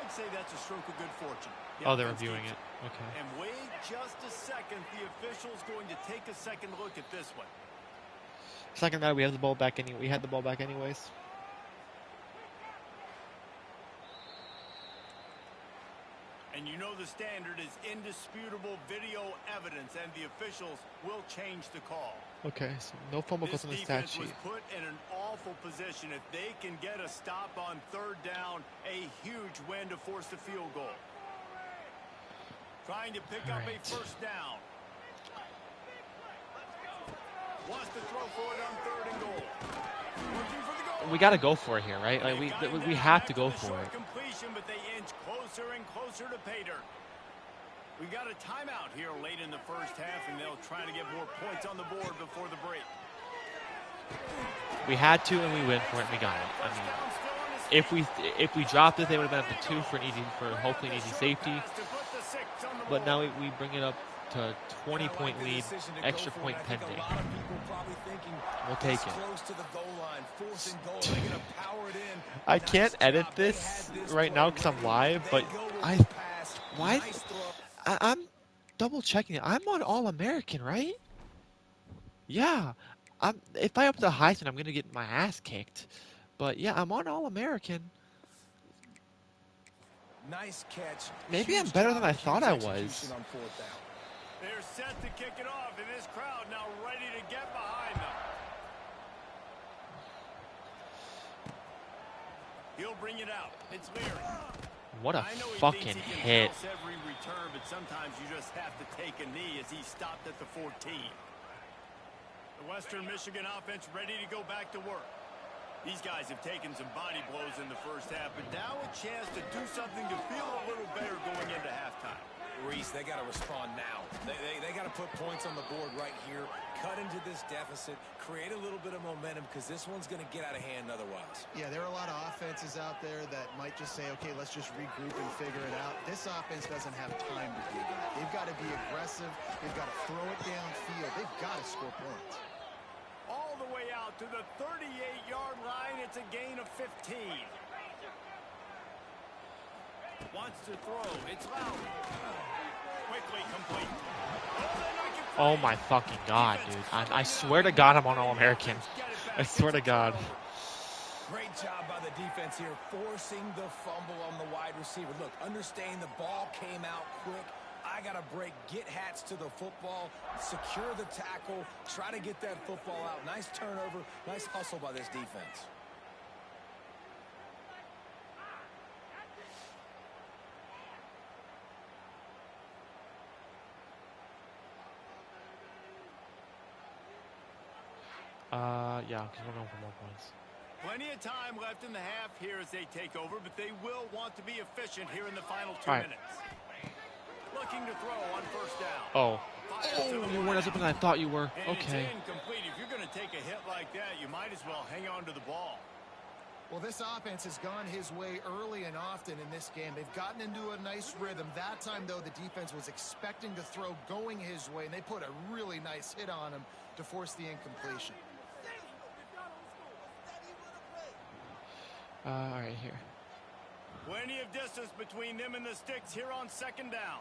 I'd say that's a stroke of good fortune. The Oh, they're offense reviewing keeps it. Okay. And wait just a second. The official's going to take a second look at this one. Second that, we have the ball back anyway. We had the ball back anyways. And you know the standard is indisputable video evidence, and the officials will change the call. Okay, so no fumble This goes on the stat defense was sheet. put in an awful position. If they can get a stop on 3rd down, a huge win to force the field goal. Trying to pick up a 1st down. Wants to throw for it on 3rd and goal. Looking for the goal. We got to go for it here, right? Like we have to go for it. Completion, but they inch closer and closer to pay dirt. We got a timeout here late in the 1st half, and they'll try to get more points on the board before the break. We had to, and we went for it, and we got it. I mean, if we dropped it, they would have been up to 2 for hopefully an easy safety. But now we bring it up to 20-point lead, extra point pending. We'll take it. I can't edit this right now because I'm live, but I'm double checking it. I'm on All-American, right? Yeah. If I up the Heisman, I'm gonna get my ass kicked. But yeah, I'm on All-American. Nice catch. Maybe I'm better than I thought I was. They're set to kick it off, and this crowd now ready to get behind them. He'll bring it out. It's Leary. What a I know he fucking thinks he can hit. house every return, but sometimes you just have to take a knee as he stopped at the 14. The Western Michigan offense ready to go back to work. These guys have taken some body blows in the 1st half, but now a chance to do something to feel a little better going into halftime. Reese, they got to respond now. They got to put points on the board right here, cut into this deficit, create a little bit of momentum, because this one's going to get out of hand otherwise. Yeah, there are a lot of offenses out there that might just say, okay, let's just regroup and figure it out. This offense doesn't have time to do that. They've got to be aggressive. They've got to throw it downfield. They've got to score points. All the way out to the 38-yard line. It's a gain of 15. Wants to throw. It's Lowry. Quickly complete. Oh my fucking God, dude. I swear to God I'm on All-American. I swear to God. Great job by the defense here, forcing the fumble on the wide receiver. Look, understand the ball came out quick. I got to break, get Hats to the football, secure the tackle, try to get that football out. Nice turnover, nice hustle by this defense. Yeah, because we're going for more points. Plenty of time left in the half here as they take over, but they will want to be efficient here in the final 2 All right. minutes. Looking to throw on first down. Oh. Fires to the You weren't as open as I thought you were. And Okay. it's incomplete. If you're going to take a hit like that, you might as well hang on to the ball. Well, this offense has gone his way early and often in this game. They've gotten into a nice rhythm. That time, though, the defense was expecting to throw going his way, and they put a really nice hit on him to force the incompletion. All right, here. Plenty of distance between them and the sticks here on second down.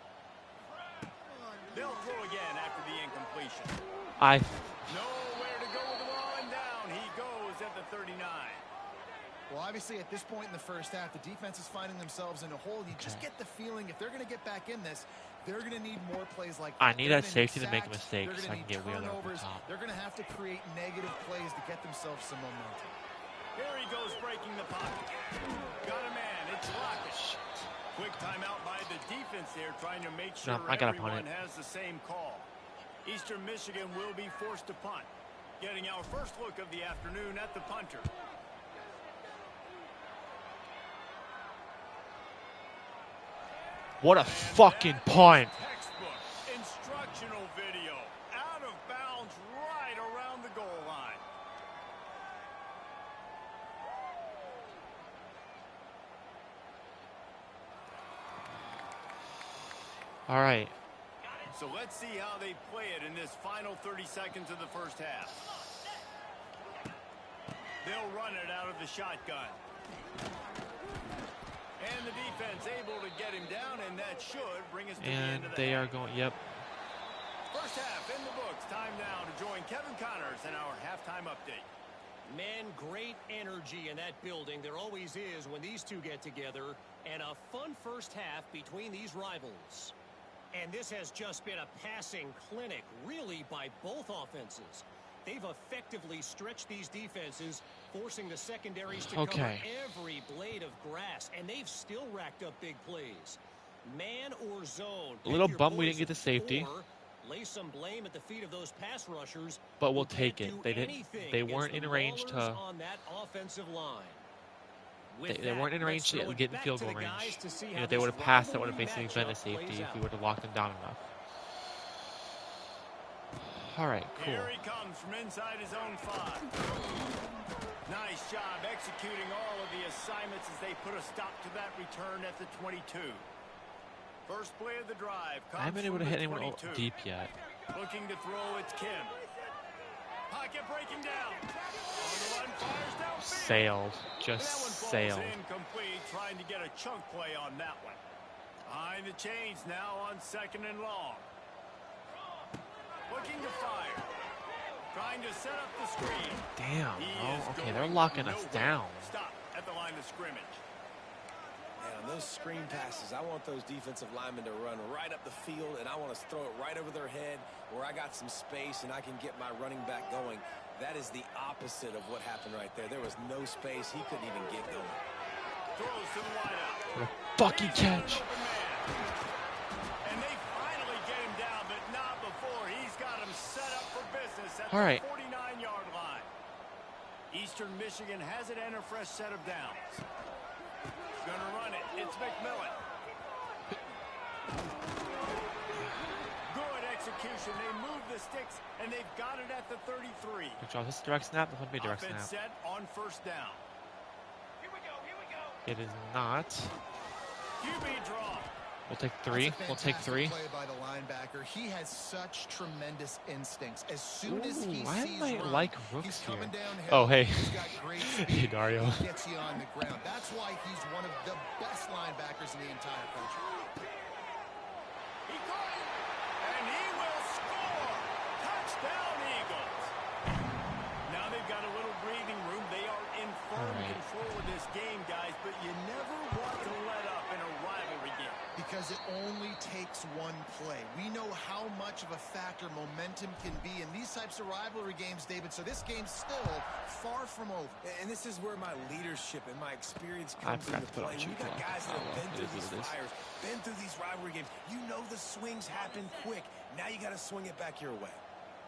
They'll throw again after the incompletion. Nowhere to go with the ball, and down he goes at the 39. Well, obviously, at this point in the first half, the defense is finding themselves in a hole. You just get the feeling if they're going to get back in this, they're going to need more plays like that. I need that safety to make mistakes so I can get Wheeler over the top. They're going to have to create negative plays to get themselves some momentum. Here he goes breaking the pocket. Got a man. It's Lockett. Quick timeout by the defense there, trying to make sure everyone has the same call. Eastern Michigan will be forced to punt. Getting our first look of the afternoon at the punter. What a fucking punt. Textbook instructional video. Out of bounds right around the goal line. All right. So let's see how they play it in this final 30 seconds of the first half. They'll run it out of the shotgun. And the defense able to get him down, and that should bring us to the end of the they half. are going, yep. First half in the books. Time now to join Kevin Connors in our halftime update. Man, great energy in that building. There always is when these two get together. And a fun first half between these rivals. And this has just been a passing clinic, really, by both offenses. They've effectively stretched these defenses, forcing the secondaries to cover every blade of grass, and they've still racked up big plays. Man or zone. A little bummed we didn't get the safety. Lay some blame at the feet of those pass rushers. But we'll take it. They weren't in range to on that offensive line. They weren't in range to get in field goal range. You know, if they would have passed, that would have basically been a safety if we would have locked them down enough. All right, cool. Here he comes from inside his own 5. Nice job executing all of the assignments as they put a stop to that return at the 22. First play of the drive comes I haven't been able to hit anyone 22. deep yet. Looking to throw, it's Kim. Pocket breaking down. On the run, fires downfield. Sailed. Just sailed. Incomplete, trying to get a chunk play on that one. Behind the chains now on second and long. Looking to fire. Trying to set up the screen. Damn. Oh, okay, they're locking us down. Stop at the line of scrimmage. And on those screen passes, I want those defensive linemen to run right up the field, and I want to throw it right over their head where I got some space and I can get my running back going. That is the opposite of what happened right there. There was no space. He couldn't even get going. Throws to the wideout. What a fucking catch. And they finally get him down, but not before. He's got him set up for business at All right. the 49-yard line. Eastern Michigan has it and a fresh set of downs. Gonna run it. It's McMillan. Good execution. They move the sticks, and they've got it at the 33. Good job. This is direct snap. This must be a direct Offense snap. set on first down. It is not. QB draw. We'll take 3. We'll take 3. Play by the linebacker. He has such tremendous instincts. As soon as he Why sees am I run, like he's Rooks here? coming downhill. Oh, hey. He's got great speed. Hey, Dario. He gets you on the ground. That's why he's one of the best linebackers in the entire country. He caught it, and he will score. Touchdown, Eagles. Now they've got a little breathing room. They are in firm control of this game, guys, but you never want to let up in a rivalry game. Because it only takes one play. We know how much of a factor momentum can be in these types of rivalry games, David, so this game's still far from over. And this is where my leadership and my experience comes into play. You got guys that have been through these fires, been through these rivalry games. You know the swings happen quick. Now you got to swing it back your way.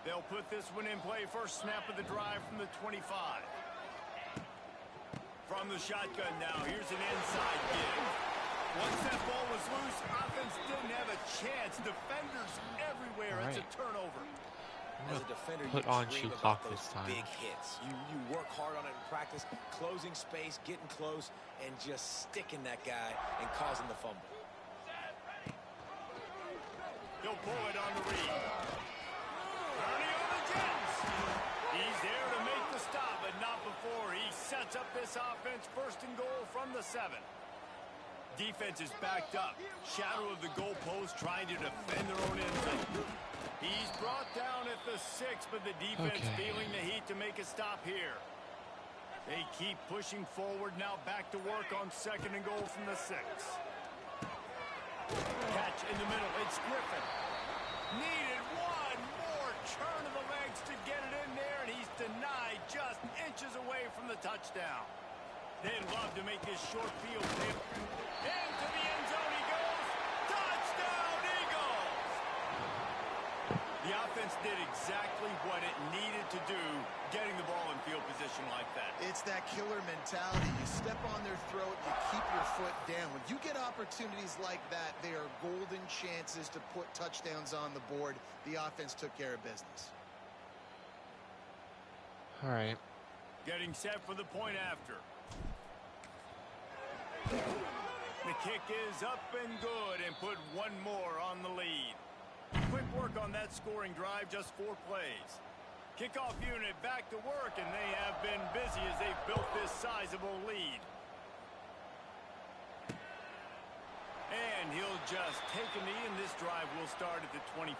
They'll put this one in play. First snap of the drive from the 25. From the shotgun now, here's an inside give. Once that ball was loose, offense didn't have a chance. Defenders everywhere. All It's right. a turnover. As a defender, Put you on dream shoe about clock those this time. big hits. You work hard on it in practice, closing space, getting close, and just sticking that guy and causing the fumble. He'll pull it on the read. Turning on the Jets. He's there to make the stop, but not before he sets up this offense. First and goal from the 7. Defense is backed up. Shadow of the goalpost, trying to defend their own end zone. He's brought down at the 6, but the defense feeling the heat to make a stop here. They keep pushing forward. Now back to work on second and goal from the 6. Catch in the middle. It's Griffin. Needed one more turn of the legs to get it in there, and he's denied just inches away from the touchdown. They'd love to make this short field tip. Into the end zone he goes. Touchdown, Eagles! The offense did exactly what it needed to do, getting the ball in field position like that. It's that killer mentality. You step on their throat, you keep your foot down. When you get opportunities like that, they are golden chances to put touchdowns on the board. The offense took care of business. All right. Getting set for the point after. The kick is up and good, and put one more on the lead. Quick work on that scoring drive, just 4 plays. Kickoff unit back to work, and they have been busy as they've built this sizable lead. And he'll just take a knee, and this drive will start at the 25.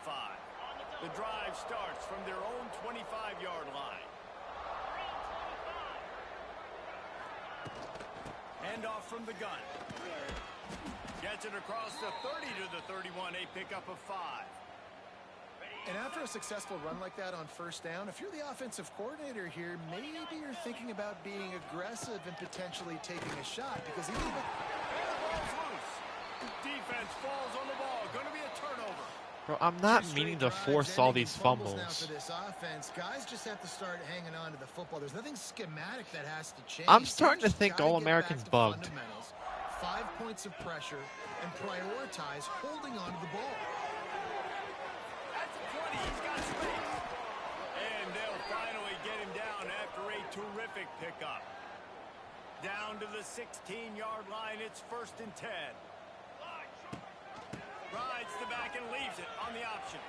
The drive starts from their own 25-yard line. Handoff from the gun. Gets it across the 30 to the 31, a pickup of 5. And after a successful run like that on first down, if you're the offensive coordinator here, maybe you're thinking about being aggressive and potentially taking a shot, because even if And the ball's loose. Defense falls on the ball. Going to be a turnover. Bro, I'm not meaning to force all these fumbles. Now for this offense, guys just have to start hanging on to the football. There's nothing schematic that has to change. I'm starting to Just think gotta get All-American's back to bugged. fundamentals, 5 points of pressure, and prioritize holding on to the ball. At the 20, he's got space. And they'll finally get him down after a terrific pickup. Down to the 16-yard line. It's first and 10. Rides the back and leaves it on the option.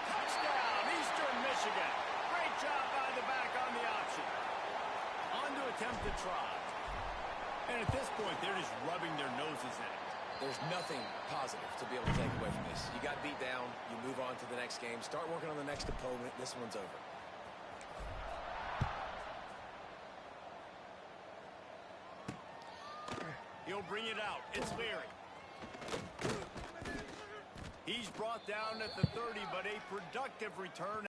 Touchdown, Eastern Michigan. Great job by the back on the option. On to attempt the try. And at this point, they're just rubbing their noses in it. There's nothing positive to be able to take away from this. You got beat down, you move on to the next game, start working on the next opponent. This one's over. He'll bring it out. It's Leary. He's brought down at the 30, but a productive return.